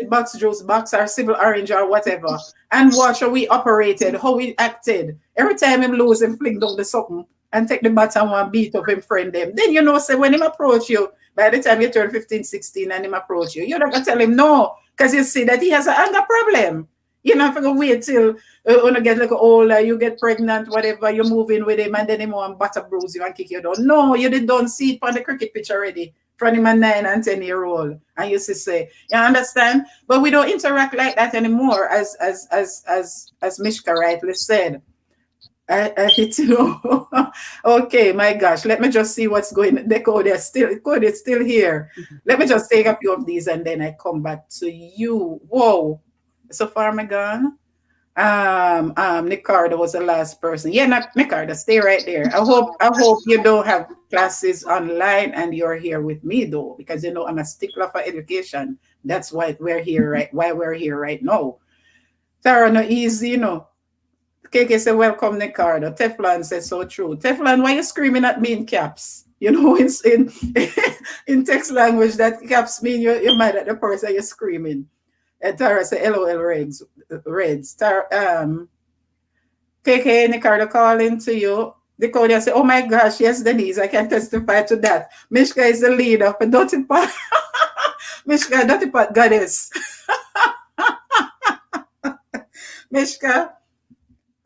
S1: box juice box or civil orange or whatever, and watch how we operated, how we acted. Every time him lose him fling down the something and take the bat and one beat up him friend them. Then say when him approach you, by the time you turn 15, 16 and him approach you, you're not gonna tell him no, because you see that he has an anger problem. You're not gonna wait till when you get like older, you get pregnant, whatever, you're moving with him and then him want butter bruise you and kick you down. No, you don't see it on the cricket pitch already. From him a 9 and 10-year-old, and you say, you understand? But we don't interact like that anymore, as Mishka rightly said. I hit Okay, my gosh, let me just see what's going. The code is still here. Let me just take a few of these and then I come back to you. Whoa, so far am I gone? Nicardo was the last person. Yeah, Nicardo, stay right there. I hope you don't have classes online and you're here with me though, because I'm a stickler for education. That's why we're here right now. Tara, no easy, KK said, welcome, Nicardo. Teflon says so true. Teflon, why you screaming at me in caps? In text language, that caps mean you're mad at the person you're screaming. Tara said, LOL Reds. KK, Nicardo calling to you. Dakota said, oh my gosh, yes, Denise, I can testify to that. Mishka is the leader for Dirty Pot. Mishka, Dirty Pot goddess. Mishka,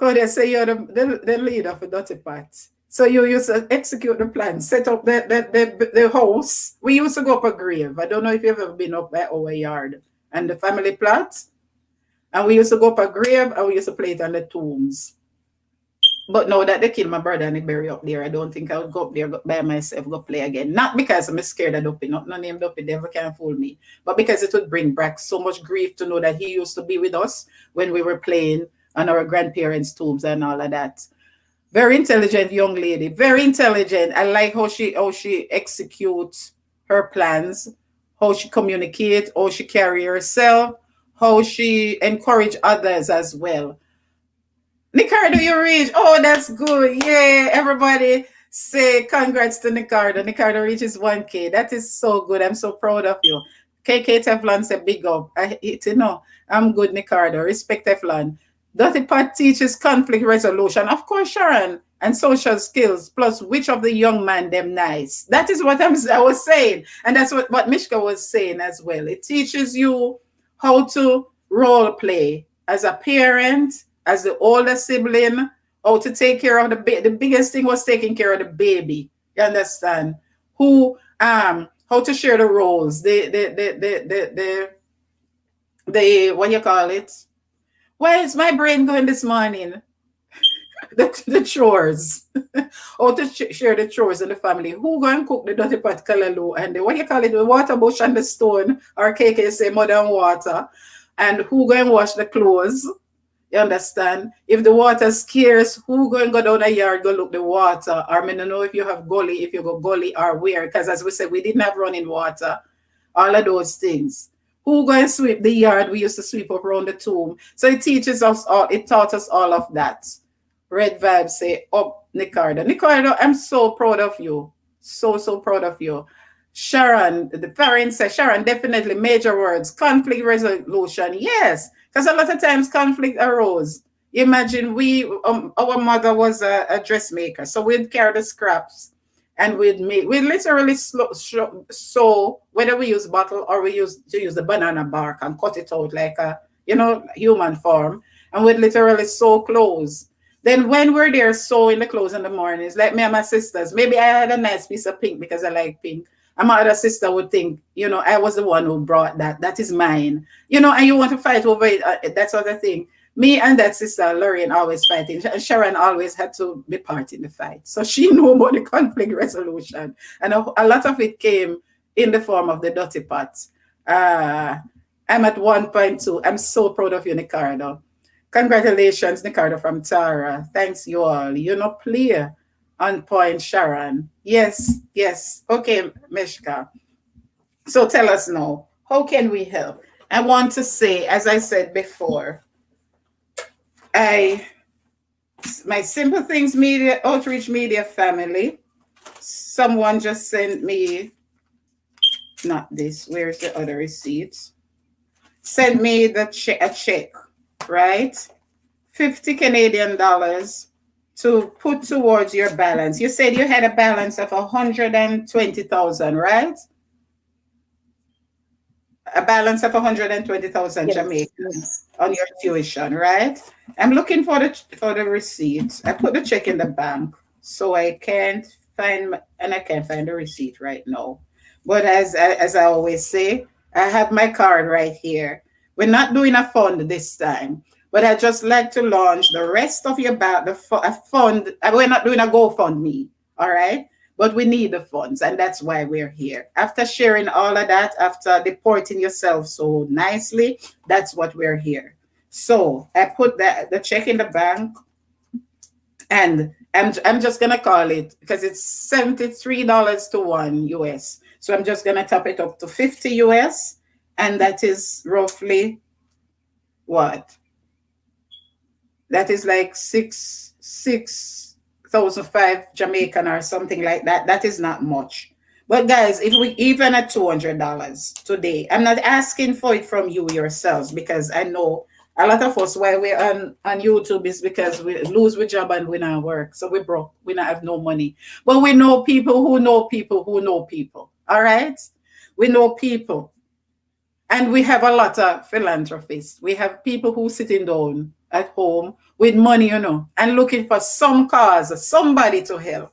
S1: Because they say you're the leader for Dirty Pot. So you used to execute the plan, set up the house. We used to go up a grave. I don't know if you've ever been up by our yard and the family plot. And we used to go up a grave and we used to play it on the tombs. But now that they killed my brother and they bury up there, I don't think I would go up there by myself, go play again. Not because I'm scared of Duppy, not no name Duppy, never can fool me. But because it would bring back so much grief to know that he used to be with us when we were playing on our grandparents' tombs and all of that. Very intelligent young lady, very intelligent. I like how she executes her plans, how she communicates, how she carry herself, how she encourage others as well. Nicardo, you reach. Oh, that's good. Yeah, everybody say congrats to Nicardo. Nicardo reaches 1K. That is so good. I'm so proud of you. KK Teflon said big up. I'm good, Nicardo. Respect Teflon. Dirty Pot teaches conflict resolution. Of course, Sharon. And social skills, plus which of the young man them nice. That is what I was saying. And that's what Mishka was saying as well. It teaches you how to role play as a parent, as the older sibling, how to take care of the baby. The biggest thing was taking care of the baby. You understand? How to share the roles, the what you call it? Where is my brain going this morning? The chores. How to share the chores in the family. Who go and cook the dirty pot callaloo and the what you call it, the water bush and the stone, or KK say mud and water, and who go and wash the clothes. You understand? If the water's scarce, who go and go down a yard, go look the water? Or I don't know if you have gully, if you go gully or where. Because as we said, we didn't have running water. All of those things. Who go and sweep the yard? We used to sweep up around the tomb. So it teaches us all, it taught us all of that. Red Vibe say, up, Nicardo. Nicardo, I'm so proud of you. So, so proud of you. Sharon, the parents say, Sharon, definitely major words. Conflict resolution. Yes. Because a lot of times conflict arose. Imagine our mother was a dressmaker. So we'd carry the scraps and we'd literally sew, whether we use bottle or we use the banana bark and cut it out like a, human form. And we'd literally sew clothes. Then when we're there sewing the clothes in the mornings, like me and my sisters, maybe I had a nice piece of pink because I like pink. And my other sister would think, I was the one who brought that. That is mine. And you want to fight over it, that sort of thing. Me and that sister, Lorraine, always fighting. And Sharon always had to be part in the fight. So she knew about the conflict resolution. And a lot of it came in the form of the dirty pot. I'm at 1.2. I'm so proud of you, Nicardo. Congratulations, Nicardo from Tara. Thanks, you all. Play on point, Sharon. Yes. Okay, Mishka. So tell us now, how can we help? I want to say, as I said before, my Simple Things Media, Outreach Media family, someone just sent me, not this, where's the other receipts? Sent me a check, right? 50 Canadian dollars to put towards your balance. You said you had a balance of 120,000, right? A balance of 120,000
S2: Yes,
S1: Jamaican
S2: yes.
S1: on your tuition, right? I'm looking for the receipts. I put the check in the bank, so I can't find the receipt right now. But as I always say, I have my card right here. We're not doing a fund this time, but I just like to launch the rest of your fund. We're not doing a GoFundMe, all right? But we need the funds, and that's why we're here. After sharing all of that, after deporting yourself so nicely, that's what we're here. So I put the check in the bank, and I'm just gonna call it because it's $73 to $1 US. So I'm just gonna top it up to 50 US, and that is roughly what? That is like 6,005 Jamaican or something like that. That is not much. But guys, if we even at $200 today, I'm not asking for it from you yourselves because I know a lot of us why we're on YouTube is because we lose we job and we not work. So we broke. We not have no money. But we know people who know people who know people. All right? We know people. And we have a lot of philanthropists. We have people who sitting down at home with money, and looking for some cause, somebody to help,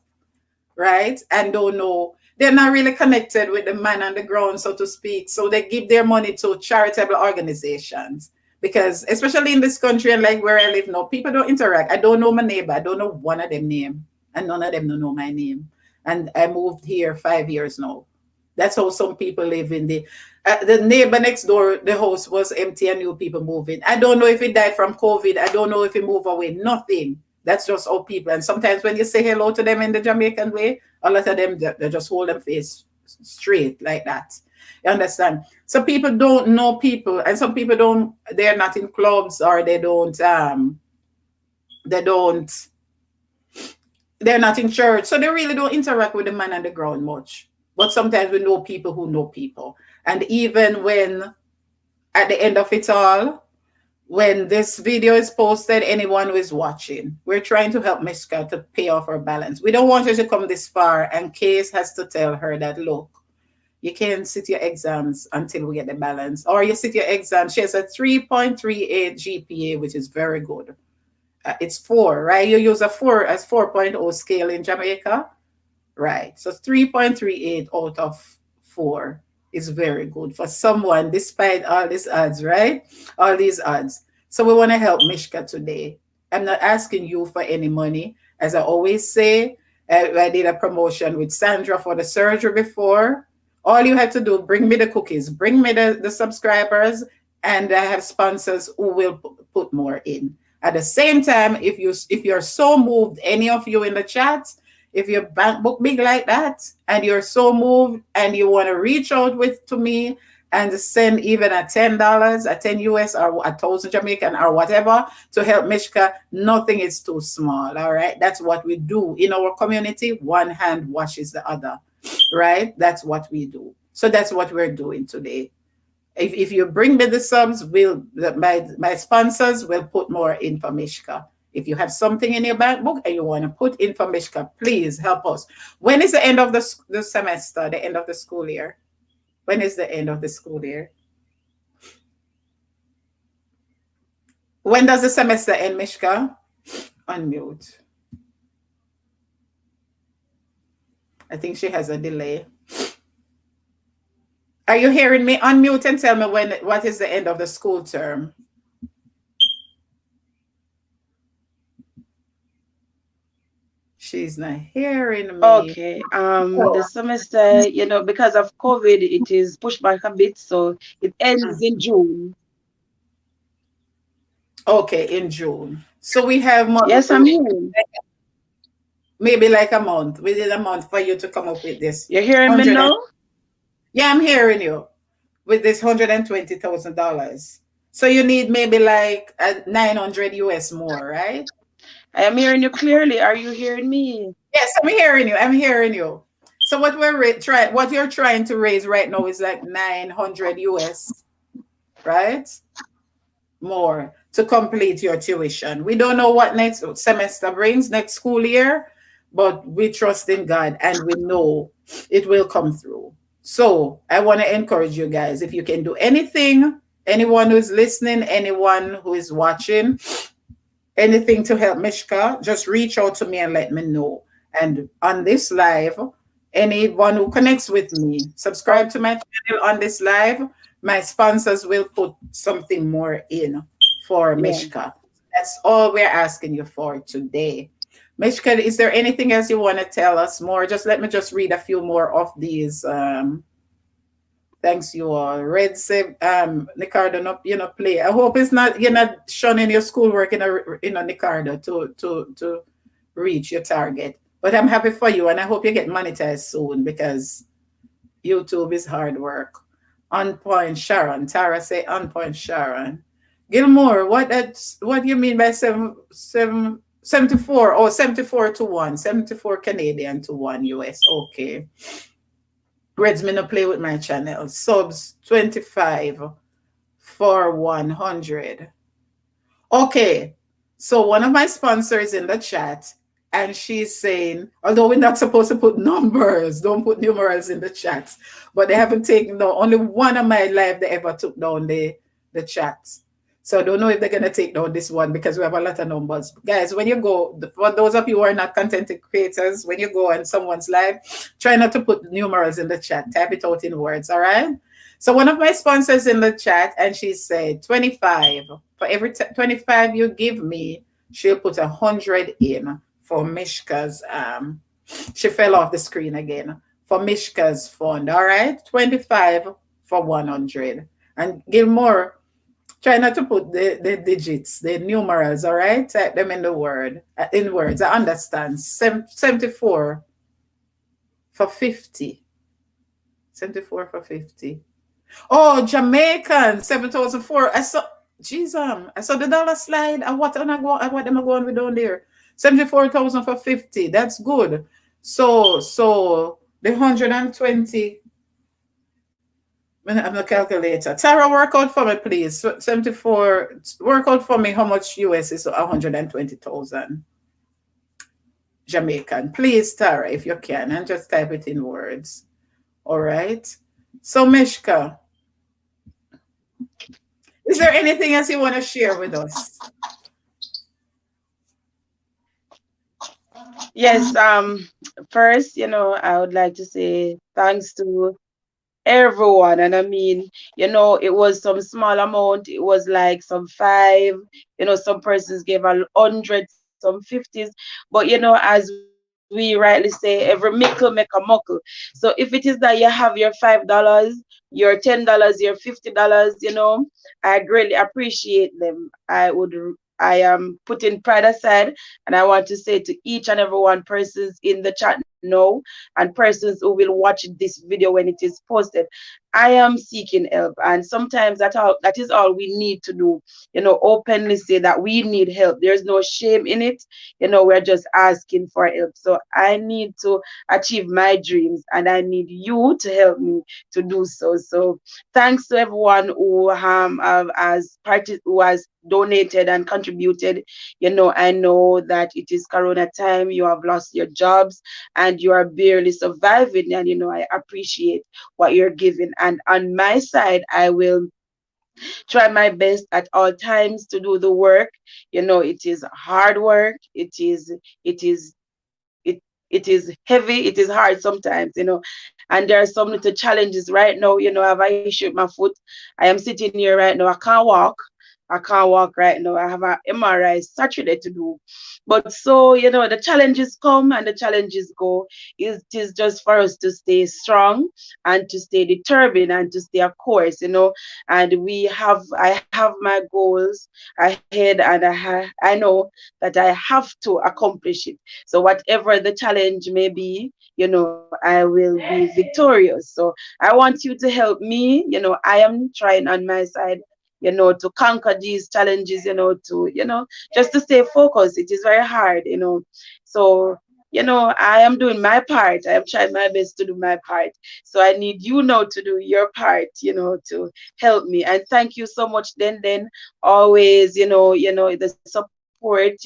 S1: right? And don't know, they're not really connected with the man on the ground, so to speak. So they give their money to charitable organizations. Because especially in this country and like where I live now, people don't interact. I don't know my neighbor. I don't know one of them name. And none of them don't know my name. And I moved here 5 years now. That's how some people live in the neighbor next door, the house was empty and new people moving. I don't know if he died from COVID. I don't know if he moved away. Nothing. That's just how people. And sometimes when you say hello to them in the Jamaican way, a lot of them, they just hold them face straight like that. You understand? So people don't know people, and some people don't. They're not in clubs, or they don't. They don't. They're not in church, so they really don't interact with the man on the ground much. But sometimes we know people who know people, and even when at the end of it all, when this video is posted, anyone who is watching, we're trying to help Mishka to pay off her balance. We don't want her to come this far, and Case has to tell her that, look, you can sit your exams until we get the balance, or you sit your exams. She has a 3.38 GPA, which is very good. It's 4, right? You use a 4 as 4.0 scale in Jamaica, right? So 3.38 out of 4 is very good for someone, despite all these odds, right? All these odds. So we want to help Mishka today. I'm not asking you for any money. As I always say, I did a promotion with Sandra for the surgery before. All you have to do, bring me the cookies, bring me the subscribers, and I have sponsors who will put more in. At the same time, if you're so moved, any of you in the chat, if your bank book big like that, and you're so moved and you want to reach out to me and send even a $10, a 10 US or 1,000 Jamaican or whatever to help Mishka, nothing is too small. All right. That's what we do in our community. One hand washes the other. Right? That's what we do. So that's what we're doing today. If you bring me the subs, my sponsors will put more in for Mishka. If you have something in your bank book and you want to put in for Mishka, please help us. When is the end of the semester, the end of the school year? When is the end of the school year? When does the semester end, Mishka? Unmute. I think she has a delay. Are you hearing me? Unmute and tell me what is the end of the school term. She's not hearing me.
S2: Okay. The semester, because of COVID, it is pushed back a bit, so it ends in June.
S1: Okay, in June. So we have more.
S2: Yes, I'm hearing.
S1: Maybe like a month, within a month for you to come up with this.
S2: You're hearing me now?
S1: Yeah, I'm hearing you with this $120,000. So you need maybe like 900 US more, right?
S2: I am hearing you clearly. Are you hearing me?
S1: Yes, I'm hearing you. I'm hearing you. So what what you're trying to raise right now is like 900 US, right? More to complete your tuition. We don't know what next semester brings, next school year, but we trust in God and we know it will come through. So I want to encourage you guys, if you can do anything, anyone who's listening, anyone who is watching, anything to help Mishka, just reach out to me and let me know. And on this live, anyone who connects with me, subscribe to my channel on this live. My sponsors will put something more in for Mishka. That's all we're asking you for today. Mishka, is there anything else you want to tell us more? Just let me just read a few more of these. Thanks you all. Red said, Nicardo, no, play. I hope you're not shunning your schoolwork in a Nicardo to reach your target. But I'm happy for you, and I hope you get monetized soon because YouTube is hard work. On point, Sharon. Tara say on point, Sharon. Gilmore, what do you mean by 74? Oh, 74 to 1. 74 Canadian to 1 US. Okay. Reds me no play with my channel. Subs 25 for 100. Okay. So one of my sponsors in the chat and she's saying, although we're not supposed to put numbers, don't put numerals in the chats, but they haven't taken down. Only one of my life they ever took down the chats. So I don't know if they're gonna take down this one because we have a lot of numbers. Guys, when you go, for those of you who are not content creators, when you go on someone's live, try not to put numerals in the chat. Type it out in words, all right? So one of my sponsors in the chat, and she said 25. For every 25 you give me, she'll put 100 in for Mishka's she fell off the screen again. For Mishka's fund. All right. 25 for 100. And Gilmore, try not to put the digits, the numerals, all right? Type them in the word, in words. I understand. 74 for 50. 74 for 50. Oh, Jamaican, 7,004. I saw, jeez, I saw the dollar slide. And what am I going with down there? 74,000 for 50. That's good. So the 120. I have a calculator. Tara, work out for me, please. 74. Work out for me how much US is 120,000 Jamaican. Please, Tara, if you can, and just type it in words. All right. So, Mishka, is there anything else you want to share with us?
S2: Yes, first, I would like to say thanks to everyone. And I mean, it was some small amount, it was like some five, some persons gave 100, some 50s. But as we rightly say, every mickle make a muckle. So if it is that you have your $5, your $10, your $50, I greatly appreciate them. I am putting pride aside, and I want to say to each and every one persons in the chat now and persons who will watch this video when it is posted, I am seeking help, and sometimes that is all we need to do. Openly say that we need help. There's no shame in it. We're just asking for help. So I need to achieve my dreams, and I need you to help me to do so. So thanks to everyone who who has donated and contributed. I know that it is Corona time. You have lost your jobs and you are barely surviving. And I appreciate what you're giving. And on my side, I will try my best at all times to do the work. It is hard work. It is it is heavy, it is hard sometimes, and there are some little challenges right now. I have an issue with my foot. I am sitting here right now, I can't walk right now. I have an MRI Saturday to do. But so, the challenges come and the challenges go. It is just for us to stay strong and to stay determined and to stay a course, and I have my goals ahead, and I know that I have to accomplish it. So whatever the challenge may be, I will be victorious. So I want you to help me. I am trying on my side, to conquer these challenges, just to stay focused. It is very hard. So, I am doing my part. I am trying my best to do my part. So I need you now to do your part, to help me. And thank you so much, then always, the support,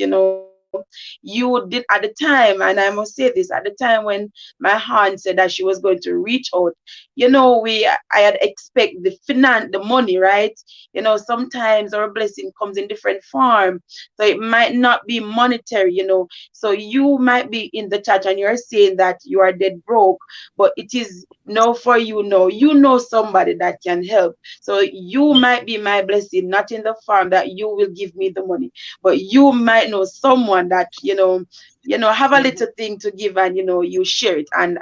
S2: you did at the time, and I must say this, at the time when my aunt said that she was going to reach out, I had expect the money, right? Sometimes our blessing comes in different form, so it might not be monetary. So you might be in the church and you're saying that you are dead broke, but it is no for you. No, somebody that can help. So you might be my blessing, not in the form that you will give me the money, but you might know someone that have a little thing to give, and you share it, and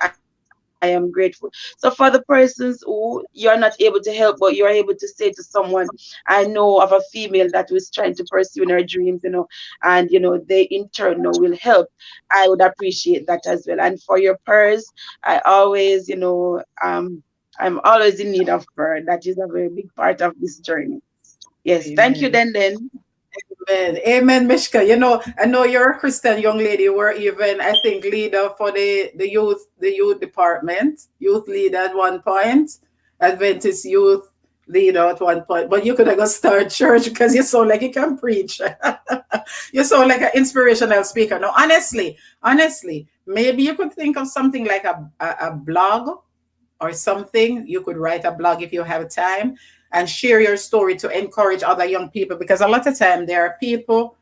S2: I am grateful. So for the persons who you're not able to help, but you're able to say to someone, I know of a female that was trying to pursue her dreams, and they in turn will help, I would appreciate that as well. And for your purse, I always, I'm always in need of prayer. That is a very big part of this journey. Yes, thank you,
S1: Amen.
S2: then.
S1: Amen. Amen, Mishka. I know you're a Christian young lady. You were even, I think, leader for the youth department, youth leader at one point, Adventist youth leader at one point. But you could have go start church because you sound like you can preach. You sound like an inspirational speaker. No, honestly, maybe you could think of something like a blog or something. You could write a blog if you have time and share your story to encourage other young people, because a lot of time there are people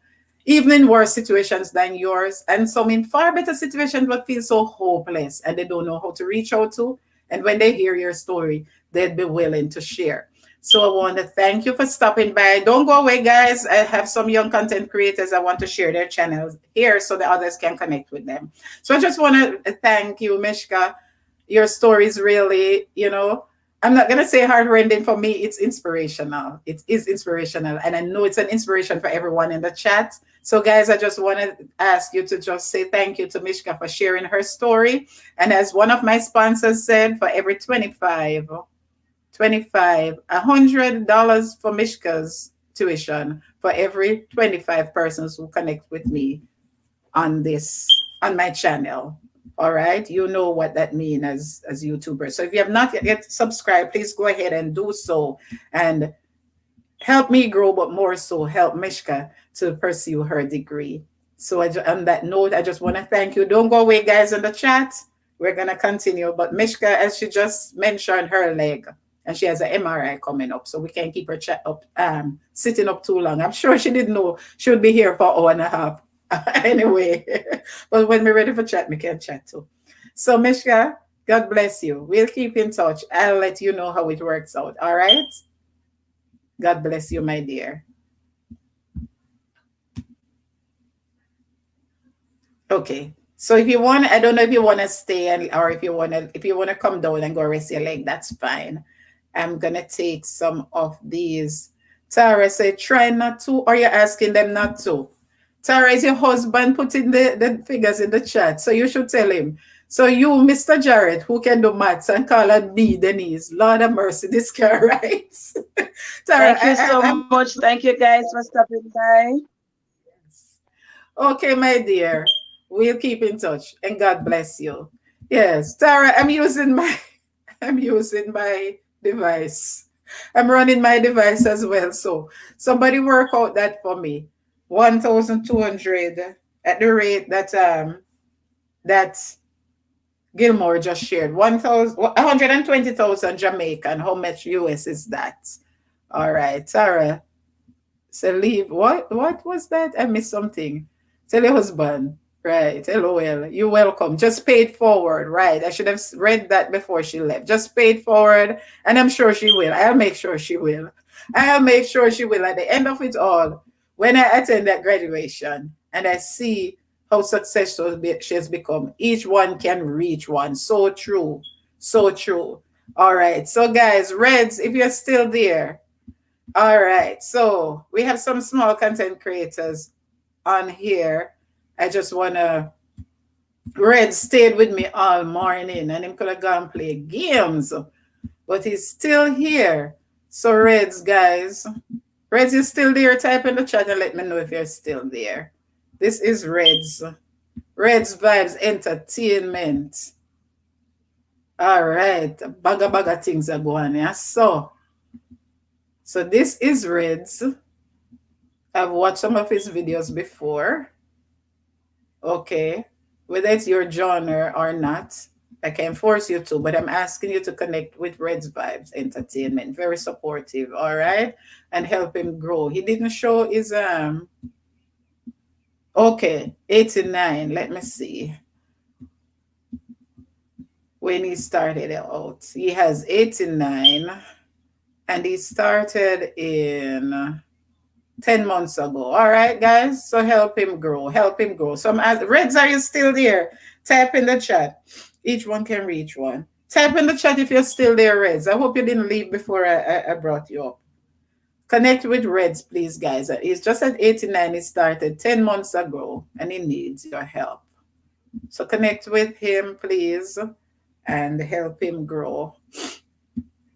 S1: even in worse situations than yours, and some in far better situations but feel so hopeless and they don't know who to reach out to. And when they hear your story, they'd be willing to share. So I want to thank you for stopping by. Don't go away, guys. I have some young content creators I want to share their channels here so the others can connect with them. So I just want to thank you, Mishka. Your story is really, I'm not going to say heart-rending. For me, it's inspirational. It is inspirational. And I know it's an inspiration for everyone in the chat. So, guys, I just want to ask you to just say thank you to Mishka for sharing her story. And as one of my sponsors said, for every 25, $100 for Mishka's tuition for every 25 persons who connect with me on my channel. All right, you know what that means as YouTubers. So if you have not yet subscribed, please go ahead and do so and help me grow, but more so help Mishka to pursue her degree. So on that note, I just want to thank you. Don't go away, guys, in the chat. We're going to continue. But Mishka, as she just mentioned, her leg, and she has an MRI coming up, so we can't keep her chat up, sitting up too long. I'm sure she didn't know she would be here for an hour and a half. Anyway, but when we're ready for chat, we can chat too. So, Mishka, God bless you. We'll keep in touch. I'll let you know how it works out. All right? God bless you, my dear. Okay. So if you want, I don't know if you want to stay or if you want to come down and go rest your leg, that's fine. I'm gonna take some of these. Tara said, try not to, or you're asking them not to. Tara, is your husband putting the figures in the chat? So you should tell him. So you, Mr. Jared, who can do maths and call on me, Denise. Lord have mercy, this guy, right? Tara,
S2: Thank you so much. Thank you guys for stopping by.
S1: okay, my dear. We'll keep in touch and God bless you. Yes, Tara, I'm using my device. I'm running my device as well. So somebody work out that for me. 1,200 at the rate that Gilmore just shared. 120,000 Jamaican. How much US is that? All right, Tara. So leave. What was that? I missed something. Tell your husband. Right. LOL. You're welcome. Just pay it forward. Right. I should have read that before she left. Just pay it forward. And I'm sure she will. I'll make sure she will. I'll make sure she will. At the end of it all, when I attend that graduation and I see how successful she has become, each one can reach one. So true. So true. All right. So, guys, Reds, if you're still there, all right. So we have some small content creators on here. I just wanna Red stayed with me all morning and him could have gone play games, but he's still here. So Reds, guys. Reds is still there. Type in the chat and let me know if you're still there. This is Reds. Reds Vibes Entertainment. All right. Baga things are going, yeah. So this is Reds. I've watched some of his videos before. Okay. Whether it's your genre or not, I can force you to, but I'm asking you to connect with Red's Vibes Entertainment. Very supportive, all right? And help him grow. He didn't show his okay, 89. Let me see. When he started out. He has 89 and he started in 10 months ago. All right, guys. So help him grow. Help him grow. So I'm asking, Reds, are you still there? Type in the chat. Each one can reach one. Type in the chat if you're still there, Reds. I hope you didn't leave before I brought you up. Connect with Reds, please, guys. He's just at 89. He started 10 months ago and he needs your help. So connect with him, please, and help him grow.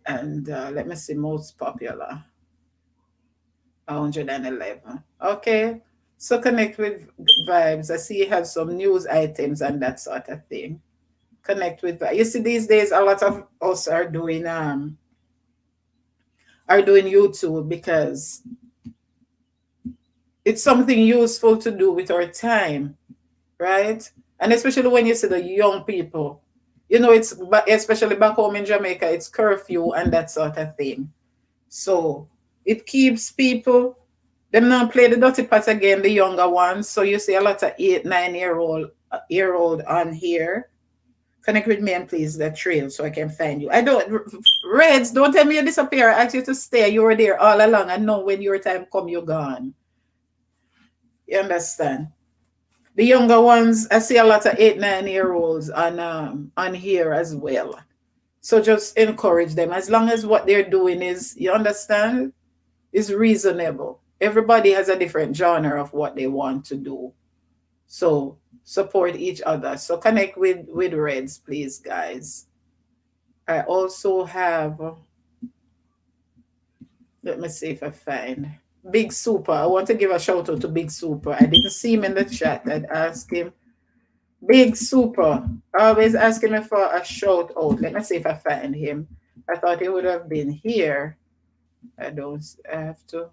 S1: And let me see, most popular. 111. Okay. So connect with Vibes. I see you have some news items and that sort of thing. Connect with Vibes. You see, these days a lot of us are doing YouTube because It's something useful to do with our time, right? And especially when you see the young people, especially back home in Jamaica, it's curfew and that sort of thing. So it keeps people, them not play the dirty part again, the younger ones. So you see a lot of 8, 9 year old on here. Connect with me and please the trail so I can find you. I don't Reds, don't tell me you disappear. I asked you to stay. You were there all along. I know when your time come, you're gone. You understand? The younger ones, I see a lot of 8, 9 year olds on here as well. So just encourage them. As long as what they're doing is, you understand, is reasonable. Everybody has a different genre of what they want to do. So support each other. So connect with Reds, please, guys. I also have, let me see if I find Big Super. I want to give a shout out to Big Super. I didn't see him in the chat. I'd ask him. Big Super, always asking me for a shout out. Let me see if I find him. I thought he would have been here. I don't I have to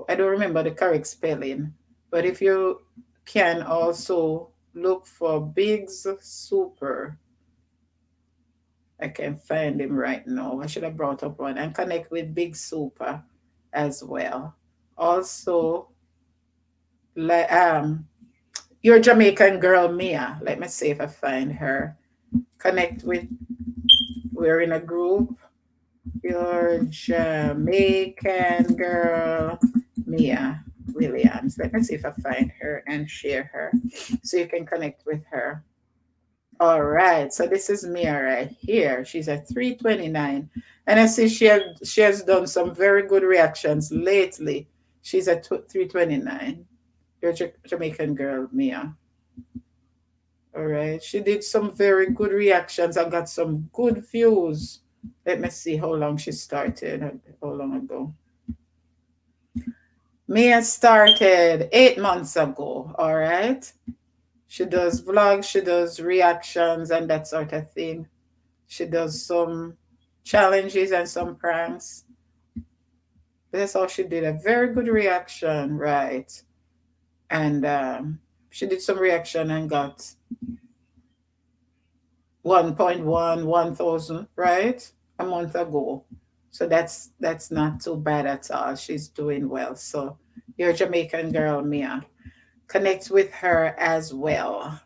S1: I don't remember the correct spelling. But if you can also look for Big's Super, I can find him right now. I should have brought up one and connect with Big Super as well. Also, like your Jamaican girl Mia. Let me see if I find her. Connect with We're in a group. Your Jamaican girl, Mia Williams. Let me see if I find her and share her so you can connect with her. All right. So this is Mia right here. She's at 329. And I see she has done some very good reactions lately. She's at 329. Your Jamaican girl, Mia. All right. She did some very good reactions and got some good views. Let me see how long she started. How long ago? Mia started 8 months ago. All right. She does vlogs, she does reactions and that sort of thing. She does some challenges and some pranks. That's all she did. A very good reaction, right? And she did some reaction and got 1.1, 1,000, right? A month ago. So that's not too bad at all. She's doing well. So your Jamaican girl, Mia. Connect with her as well.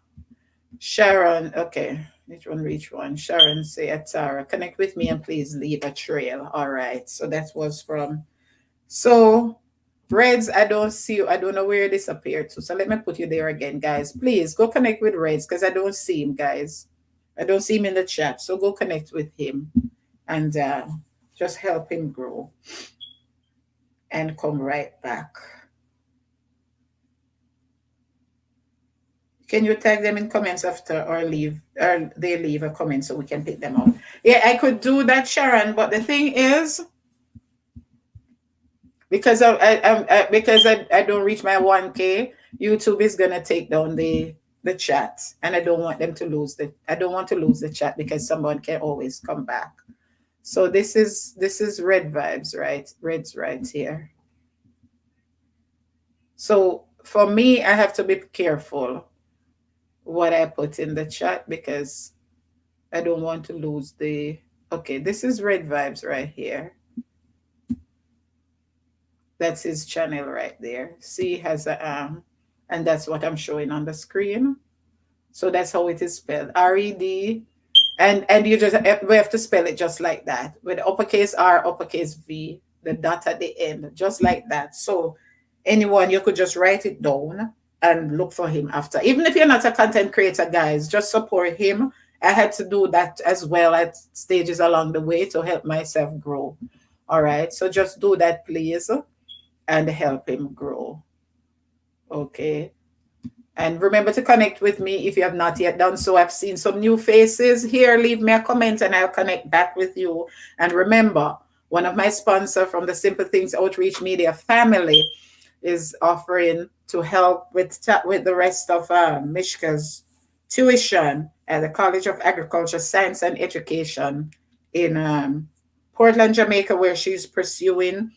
S1: Sharon, okay. Which one? Sharon say Atara. Connect with me and please leave a trail. All right. So that was from so Reds, I don't see you. I don't know where you disappeared to. So let me put you there again, guys. Please go connect with Reds because I don't see him, guys. I don't see him in the chat. So go connect with him and just help him grow and come right back. Can you tag them in comments after or they leave a comment so we can pick them out? Yeah, I could do that, Sharon. But the thing is, because I don't reach my 1K, YouTube is gonna take down the chat, and I don't want them to lose I don't want to lose the chat because someone can always come back. So this is Red Vibes, right? Red's right here. So for me, I have to be careful what I put in the chat because I don't want to lose the. Okay, this is Red Vibes right here. That's his channel right there. See, has a and that's what I'm showing on the screen. So that's how it is spelled. RED, and you just we have to spell it just like that with uppercase R, uppercase V, the dot at the end, just like that. So anyone, you could just write it down and look for him after. Even if you're not a content creator, guys, just support him. I had to do that as well at stages along the way to help myself grow. All right. So just do that, please, and help him grow. Okay. And remember to connect with me if you have not yet done so. I've seen some new faces here. Leave me a comment and I'll connect back with you. And remember, one of my sponsors from the Simple Things Outreach Media family is offering to help with the rest of Mishka's tuition at the College of Agriculture, Science and Education in Portland, Jamaica, where she's pursuing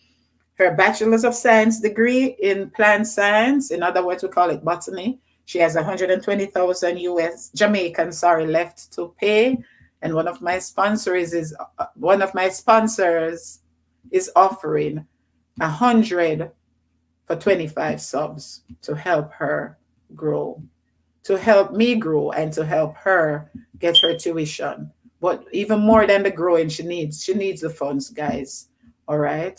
S1: her Bachelor's of Science degree in plant science. In other words, we call it botany. She has 120,000 US Jamaican, sorry, left to pay. And one of my sponsors is offering 100 for 25 subs to help her grow, to help me grow, and to help her get her tuition. But even more than the growing, she needs the funds, guys. All right.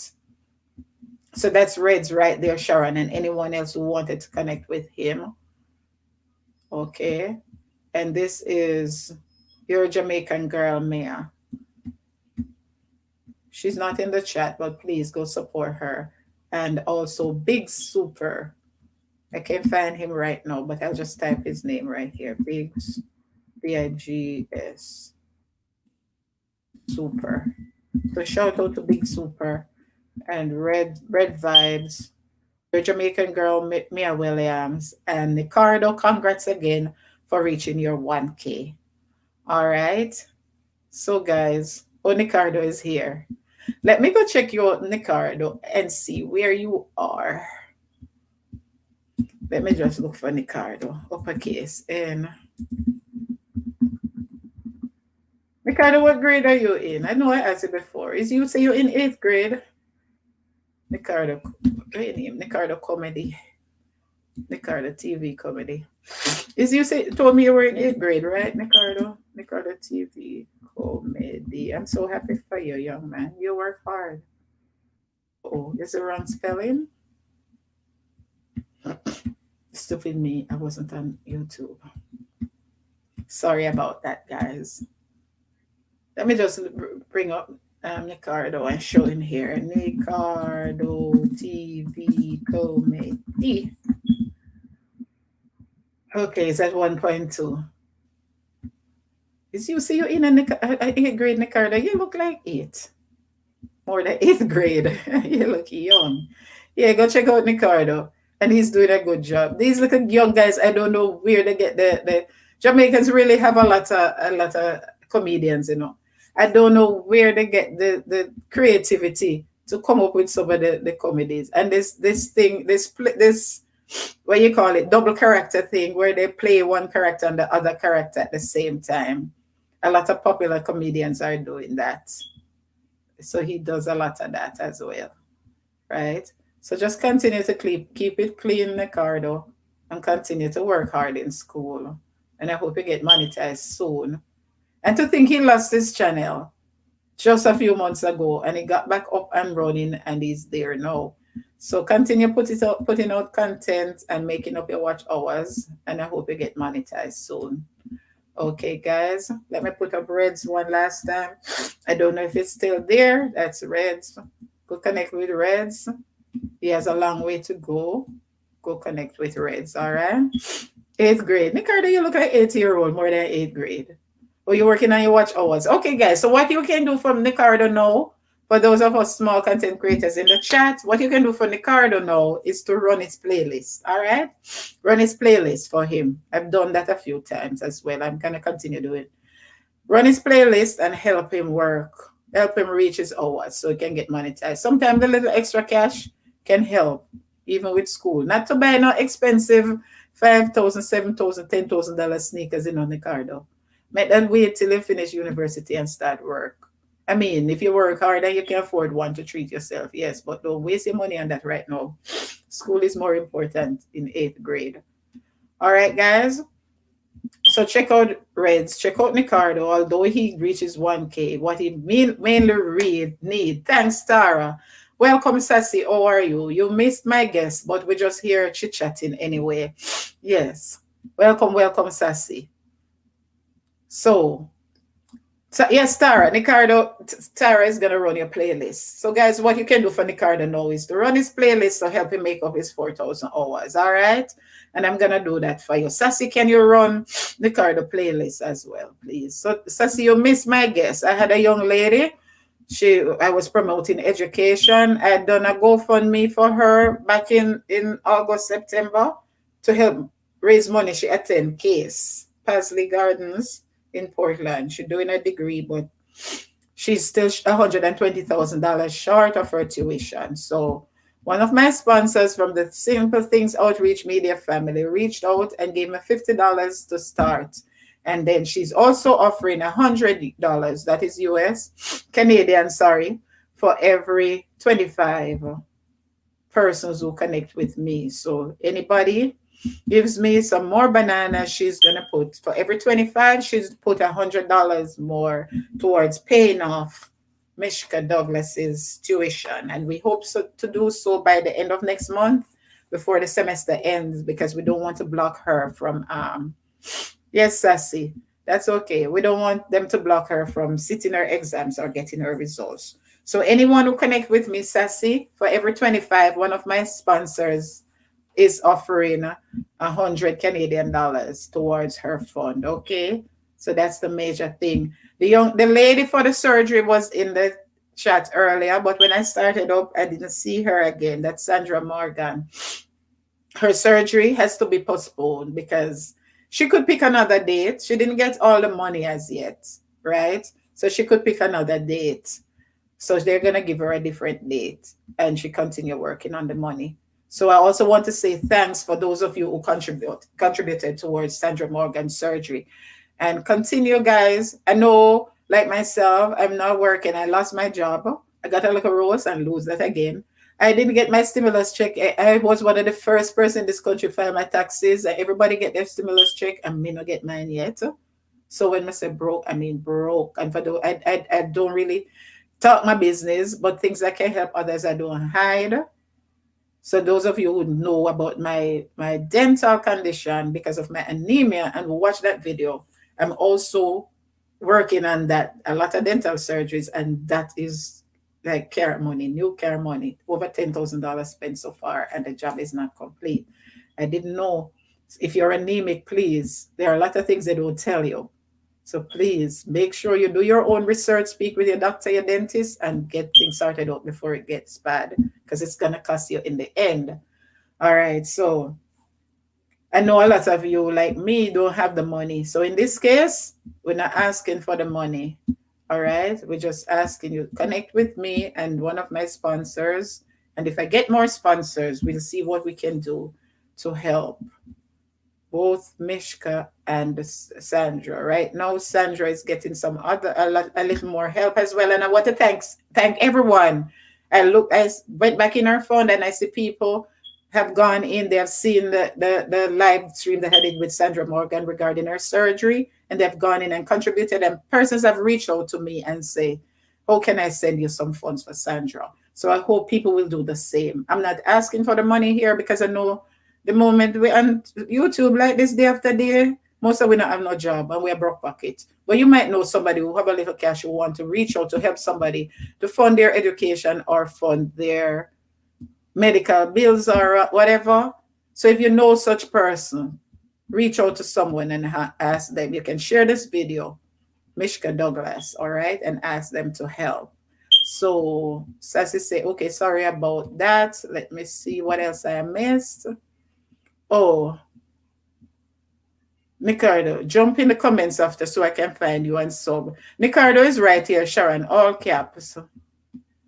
S1: So that's Red's right there, Sharon, and anyone else who wanted to connect with him. Okay. And this is your Jamaican girl, Mia. She's not in the chat, but please go support her. And also Big Super. I can't find him right now, but I'll just type his name right here. Biggs, Bigs Super. So shout out to Big Super and Red Vibes, your Jamaican girl Mia Williams, and Ricardo. Congrats again for reaching your 1K. All right. So guys, oh, Ricardo is here. Let me go check your Ricardo and see where you are. Let me just look for Ricardo, uppercase. And Ricardo, what grade are you in? I know I asked you before. Is you say you're in 8th grade? Ricardo, what name? Ricardo Comedy. Ricardo TV Comedy. Is you say told me you were in 8th grade, right, Ricardo? Ricardo TV Comedy. I'm so happy for you, young man. You work hard. Oh, is it wrong spelling? Stupid me. I wasn't on YouTube. Sorry about that, guys. Let me just bring up Ricardo and show him here. Ricardo TV Comedy. Okay, it's at 1.2. Is you see you in a 8th grade, Ricardo? You look like 8. More than 8th grade. You look young. Yeah, go check out Ricardo. And he's doing a good job. These little young guys, I don't know where they get the Jamaicans really have a lot of comedians, you know. I don't know where they get the creativity to come up with some of the comedies. And this what you call it, double character thing, where they play one character and the other character at the same time. A lot of popular comedians are doing that. So he does a lot of that as well, right? So just continue to keep it clean, Ricardo, and continue to work hard in school. And I hope you get monetized soon. And to think he lost his channel just a few months ago and he got back up and running and he's there now. So continue putting out content and making up your watch hours. And I hope you get monetized soon. Okay, guys, let me put up Red's one last time. I don't know if it's still there. That's Red's. Go connect with Red's. He has a long way to go. Go connect with Reds, all right? 8th grade. Ricardo, you look like 8-year-old, more than 8th grade. Oh, you're working on your watch hours. Okay, guys, so what you can do from Ricardo now, for those of us small content creators in the chat, what you can do for Ricardo now is to run his playlist, all right? Run his playlist for him. I've done that a few times as well. I'm going to continue doing it. Run his playlist and help him work, help him reach his hours so he can get monetized. Sometimes the little extra cash can help, even with school. Not to buy no expensive $5,000, $7,000, $10,000 sneakers in on Ricardo. Make that wait till you finish university and start work. I mean, if you work hard and you can afford one to treat yourself, yes, but don't waste your money on that right now. School is more important in 8th grade. All right, guys. So check out Reds, check out Ricardo, although he reaches 1K, what he mainly need. Thanks, Tara. Welcome, Sassy. How are you? You missed my guest, but we're just here chit-chatting anyway. Yes. Welcome, Sassy. So yes, Tara. Tara is going to run your playlist. So, guys, what you can do for Ricardo now is to run his playlist to help him make up his 4,000 hours. All right? And I'm going to do that for you. Sassy, can you run Ricardo playlist as well, please? So, Sassy, you missed my guest. I had a young lady. I was promoting education. I had done a GoFundMe for her back in August, September to help raise money. She attend CASE, Paisley Gardens in Portland. She's doing a degree, but she's still $120,000 short of her tuition. So one of my sponsors from the Simple Things Outreach Media family reached out and gave me $50 to start. And then she's also offering $100, that is US, Canadian, sorry, for every 25 persons who connect with me. So anybody gives me some more bananas, she's gonna put for every 25, she's put $100 more towards paying off Mishka Douglas's tuition. And we hope to do so by the end of next month before the semester ends, because we don't want to block her from yes, Sassy. That's okay. We don't want them to block her from sitting her exams or getting her results. So anyone who connect with me, Sassy, for every 25, one of my sponsors is offering 100 Canadian dollars towards her fund. Okay. So that's the major thing. The lady for the surgery was in the chat earlier, but when I started up, I didn't see her again. That's Sandra Morgan. Her surgery has to be postponed because she could pick another date. She didn't get all the money as yet, right? So she could pick another date. So they're gonna give her a different date, and she continue working on the money. So I also want to say thanks for those of you who contributed towards Sandra Morgan's surgery, and continue, guys. I know, like myself, I'm not working. I lost my job. I got a little rose and lose that again. I didn't get my stimulus check. I was one of the first person in this country to file my taxes. Everybody get their stimulus check, and me not get mine yet. So when I say broke, I mean broke. And for the I don't really talk my business, but things that can help others, I don't hide. So those of you who know about my dental condition because of my anemia and watch that video, I'm also working on that. A lot of dental surgeries, and that is like care money, new care money, over $10,000 spent so far, and the job is not complete. I didn't know. If you're anemic, please, there are a lot of things they don't tell you. So please make sure you do your own research, speak with your doctor, your dentist, and get things sorted out before it gets bad, because it's going to cost you in the end. All right. So I know a lot of you, like me, don't have the money. So in this case, we're not asking for the money. All right. We're just asking you connect with me and one of my sponsors. And if I get more sponsors, we'll see what we can do to help both Mishka and Sandra. Right now, Sandra is getting some other a little more help as well. And I want to thank everyone. I went back in our phone and I see people have gone in. They have seen the live stream that I did with Sandra Morgan regarding her surgery, and they've gone in and contributed. And persons have reached out to me and say, "How can I send you some funds for Sandra?" So I hope people will do the same. I'm not asking for the money here because I know the moment we on YouTube like this day after day, most of we don't have no job and we're broke pocket. But you might know somebody who have a little cash who want to reach out to help somebody to fund their education or fund their medical bills or whatever. So if you know such person, reach out to someone and ask them. You can share this video, Mishka Douglas, all right, and ask them to help. So Sassy say, okay, sorry about that. Let me see what else I missed. Oh, Nicardo, jump in the comments after so I can find you and sub. Nicardo is right here, Sharon, all caps.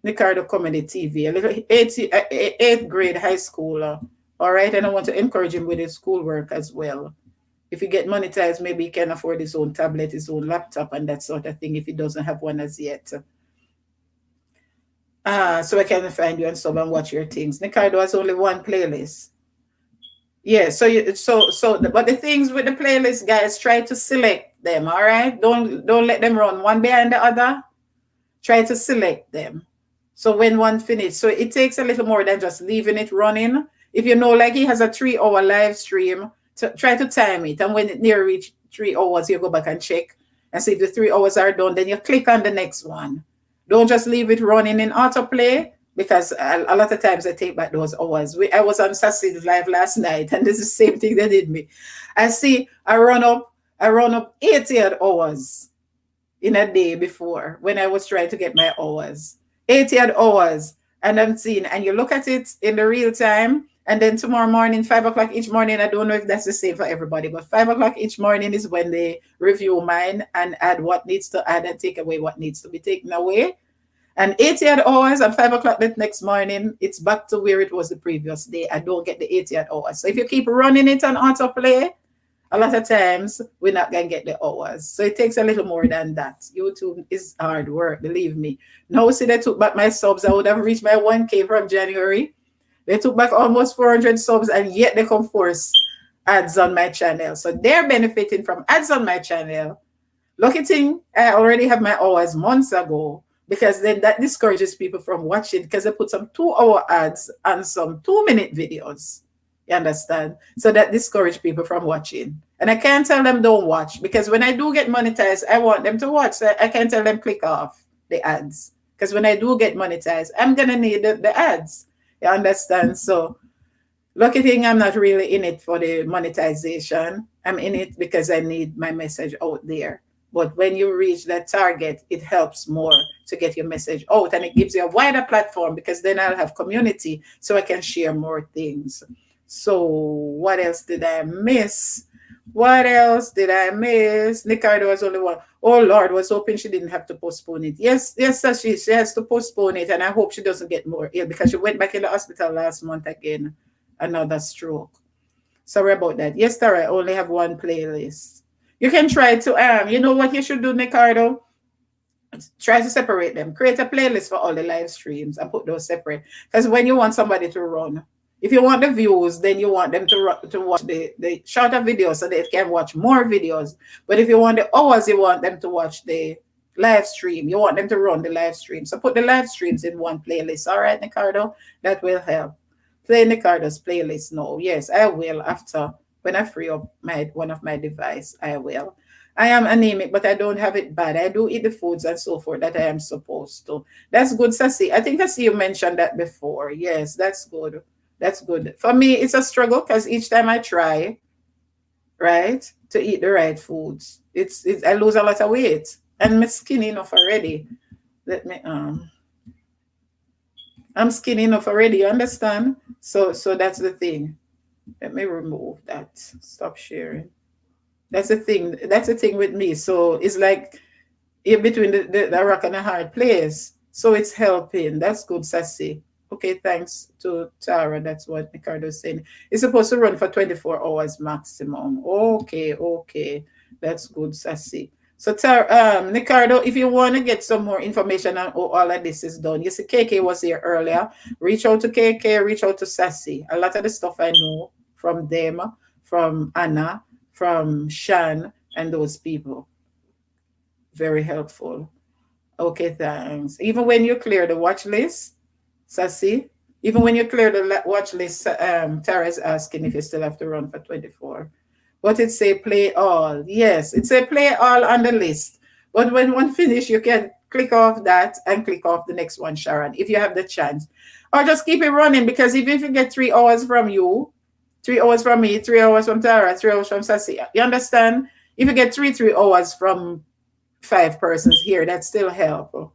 S1: Nicardo Comedy TV, a little eighth grade high schooler. All right, and I want to encourage him with his schoolwork as well. If he get monetized, maybe he can afford his own tablet, his own laptop, and that sort of thing if he doesn't have one as yet. So I can find you and sub and watch your things. Nicardo has only one playlist. Yeah, but the things with the playlist, guys, try to select them. All right, don't let them run one behind the other. Try to select them. So when one finished, so it takes a little more than just leaving it running. If you know, like he has a 3 hour live stream, try to time it, and when it near reach 3 hours, you go back and check and see if the 3 hours are done. Then you click on the next one. Don't just leave it running in autoplay, because a lot of times I take back those hours. I was on Sassy's live last night, and this is the same thing they did me. I run up 80 hours in a day before when I was trying to get my hours. 80 hours. And I'm seeing, and you look at it in the real time, And then tomorrow morning, 5 o'clock each morning, I don't know if that's the same for everybody, but 5 o'clock each morning is when they review mine and add what needs to add and take away what needs to be taken away. And 88 hours at 5 o'clock the next morning, it's back to where it was the previous day. I don't get the 88 hours. So if you keep running it on autoplay, a lot of times we're not going to get the hours. So it takes a little more than that. YouTube is hard work, believe me. Now, see, they took back my subs. I would have reached my 1K from January. They took back almost 400 subs, and yet they come force ads on my channel. So they're benefiting from ads on my channel. Lucky thing, I already have my hours months ago, because then that discourages people from watching, because they put some 2 hour ads on some 2 minute videos. You understand? So that discourage people from watching. And I can't tell them don't watch, because when I do get monetized, I want them to watch. So I can't tell them click off the ads, because when I do get monetized, I'm going to need the ads. You understand? So lucky thing, I'm not really in it for the monetization. I'm in it because I need my message out there. But when you reach that target, it helps more to get your message out, and it gives you a wider platform, because then I'll have community so I can share more things. So what else did I miss? What else did I miss? Nicardo was only one. Oh Lord, was hoping she didn't have to postpone it. Yes, yes, sir, she has to postpone it, and I hope she doesn't get more ill, because she went back in the hospital last month again. Another stroke. Sorry about that. Yes, Tara, I only have one playlist. You can try to you know what you should do, Nicardo? Try to separate them. Create a playlist for all the live streams and put those separate. Because when you want somebody to run, if you want the views, then you want them to watch the shorter videos so they can watch more videos. But if you want the hours, you want them to watch the live stream. You want them to run the live stream. So put the live streams in one playlist. All right, Nicardo? That will help. Play Nicardo's playlist now. Yes, I will after when I free up my one of my device. I will. I am anemic, but I don't have it bad. I do eat the foods and so forth that I am supposed to. That's good, Sassy. I think I see you mentioned that before. Yes, that's good. That's good. For me, it's a struggle, because each time I try, right, to eat the right foods, it's I lose a lot of weight, and my skinny enough already. Let me I'm skinny enough already. You understand? So that's the thing. Let me remove that. Stop sharing. That's the thing. That's the thing with me. So it's like in between the rock and a hard place. So it's helping. That's good, Sassy. Okay, thanks to Tara. That's what Ricardo's saying. It's supposed to run for 24 hours maximum. Okay, okay. That's good, Sassy. So, Ricardo, if you want to get some more information on how all of this is done, you see, KK was here earlier. Reach out to KK, reach out to Sassy. A lot of the stuff I know from them, from Anna, from Shan, and those people. Very helpful. Okay, thanks. Even when you clear the watch list, Sassy, even when you clear the watch list, Tara is asking if you still have to run for 24. But it say play all. Yes, it say play all on the list. But when one finish, you can click off that and click off the next one, Sharon, if you have the chance. Or just keep it running, because even if you get 3 hours from you, 3 hours from me, 3 hours from Tara, 3 hours from Sassy, you understand? If you get 3 hours from 5 persons here, that still help.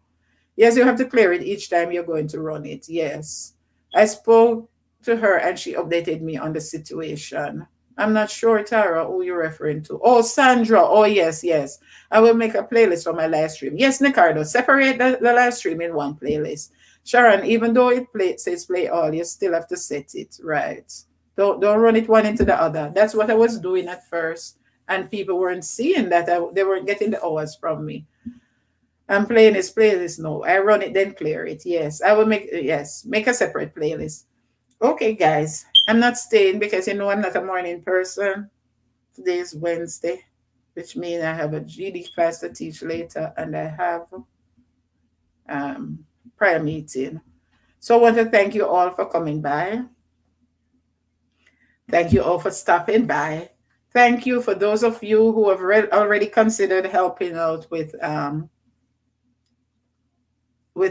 S1: Yes, you have to clear it each time you're going to run it. Yes. I spoke to her and she updated me on the situation. I'm not sure, Tara, who you're referring to. Oh, Sandra. Oh, yes, yes. I will make a playlist for my live stream. Yes, Ricardo, separate the live stream in one playlist. Sharon, even though says play all, you still have to set it right. Don't run it one into the other. That's what I was doing at first. And people weren't seeing that. They weren't getting the hours from me. I'm playing this playlist. No, I run it, then clear it. Yes, I will make, yes, make a separate playlist. Okay, guys, I'm not staying because you know I'm not a morning person. Today is Wednesday, which means I have a GD class to teach later, and I have prayer meeting. So I want to thank you all for coming by. Thank you all for stopping by. Thank you for those of you who have already considered helping out with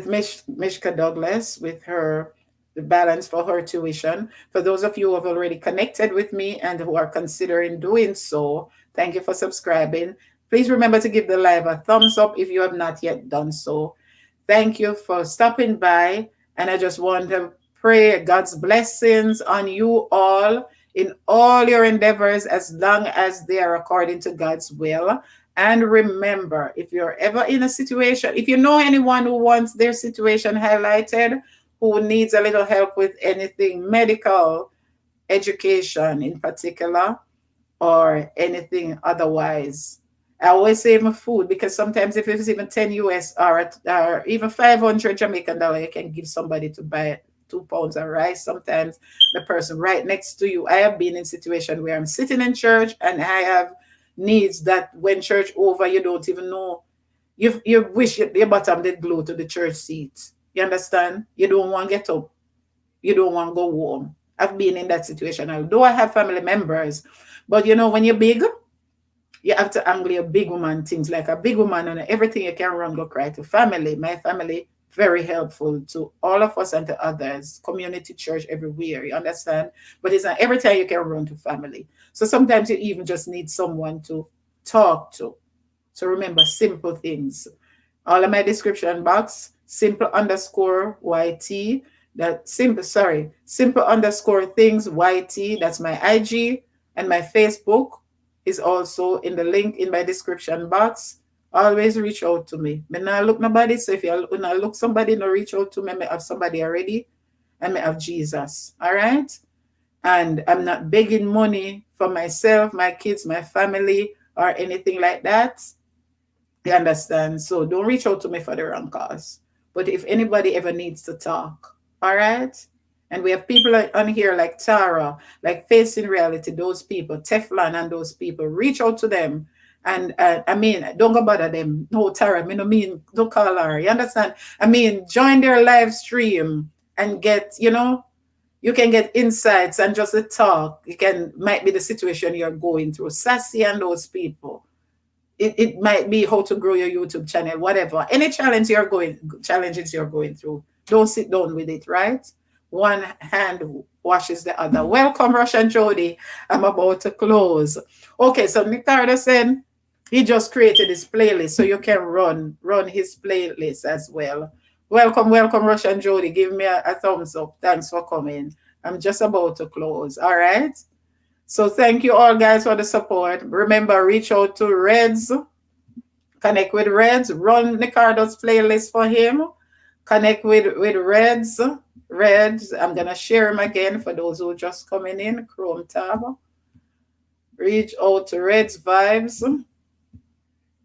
S1: Mishka Douglas with her the balance for her tuition. For those of you who have already connected with me and who are considering doing so, thank you for subscribing. Please remember to give the live a thumbs up if you have not yet done so. Thank you for stopping by, and I just want to pray God's blessings on you all in all your endeavors as long as they are according to God's will. And remember, if you're ever in a situation, if you know anyone who wants their situation highlighted, who needs a little help with anything medical, education in particular, or anything otherwise. I always save my food because sometimes if it's even 10 US or even 500 Jamaican dollar, you can give somebody to buy 2 pounds of rice. Sometimes the person right next to you. I have been in situation where I'm sitting in church and I have needs that when church over, you don't even know. You wish your bottom did glue to the church seat. You understand? You don't want to get up. You don't want to go home. I've been in that situation. Although I have family members, but when you're big, you have to angle your big woman things like a big woman and everything you can run go cry to family. My family very helpful to all of us and to others. Community church everywhere. You understand? But it's not every time you can run to family. So sometimes you even just need someone to talk to. So remember simple things. All of my description box, simple underscore YT. That simple underscore things YT. That's my IG, and my Facebook is also in the link in my description box. Always reach out to me. Me not look nobody. So if you not look somebody, no reach out to me. I have somebody already, and I have Jesus. All right. And I'm not begging money for myself, my kids, my family, or anything like that. You understand? So don't reach out to me for the wrong cause. But if anybody ever needs to talk, all right? And we have people on here like Tara, like Facing Reality, those people, Teflon and those people. Reach out to them. And I mean, don't go bother them. No, Tara, I mean, don't call her. You understand? I mean, join their live stream and get, you can get insights and just a talk. Might be the situation you're going through. Sassy and those people. It might be how to grow your YouTube channel, whatever. Any challenges you're going through, don't sit down with it, right? One hand washes the other. Welcome, Rush and Jody. I'm about to close. Okay, so Ricardo said he just created his playlist, so you can run his playlist as well. Welcome, Rush and Jody. Give me a thumbs up. Thanks for coming. I'm just about to close. All right. So thank you all guys for the support. Remember, reach out to Reds, connect with Reds, run Ricardo's playlist for him, connect with Reds. Reds, I'm gonna share him again for those who just coming in. Chrome tab. Reach out to Reds Vibes.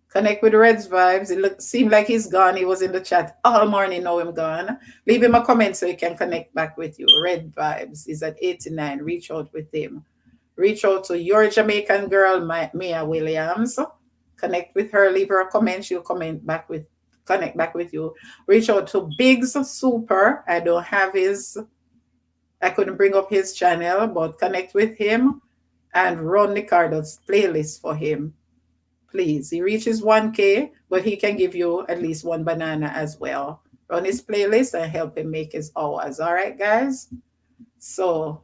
S1: Connect with Reds Vibes. Seemed like he's gone. He was in the chat all morning. Now I'm gone. Leave him a comment so he can connect back with you. Red Vibes is at 89. Reach out with him. Reach out to your Jamaican girl, Mia Williams. Connect with her. Leave her a comment. She'll connect back with you. Reach out to Biggs Super. I couldn't bring up his channel, but connect with him and run Ricardo's playlist for him. Please. He reaches 1K, but he can give you at least one banana as well. Run his playlist and help him make his hours. All right, guys? So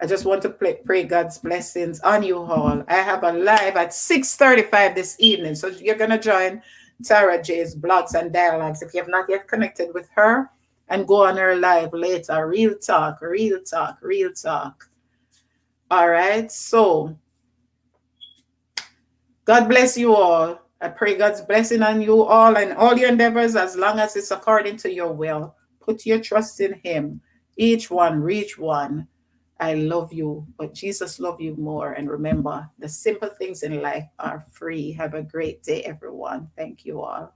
S1: I just want to pray God's blessings on you all. I have a live at 6:35 this evening. So you're going to join Tara J's Blogs and Dialogues if you have not yet connected with her, and go on her live later. Real talk, real talk, real talk. All right. So God bless you all. I pray God's blessing on you all and all your endeavors as long as it's according to your will. Put your trust in him. Each one, reach one. I love you, but Jesus loves you more. And remember, the simple things in life are free. Have a great day, everyone. Thank you all.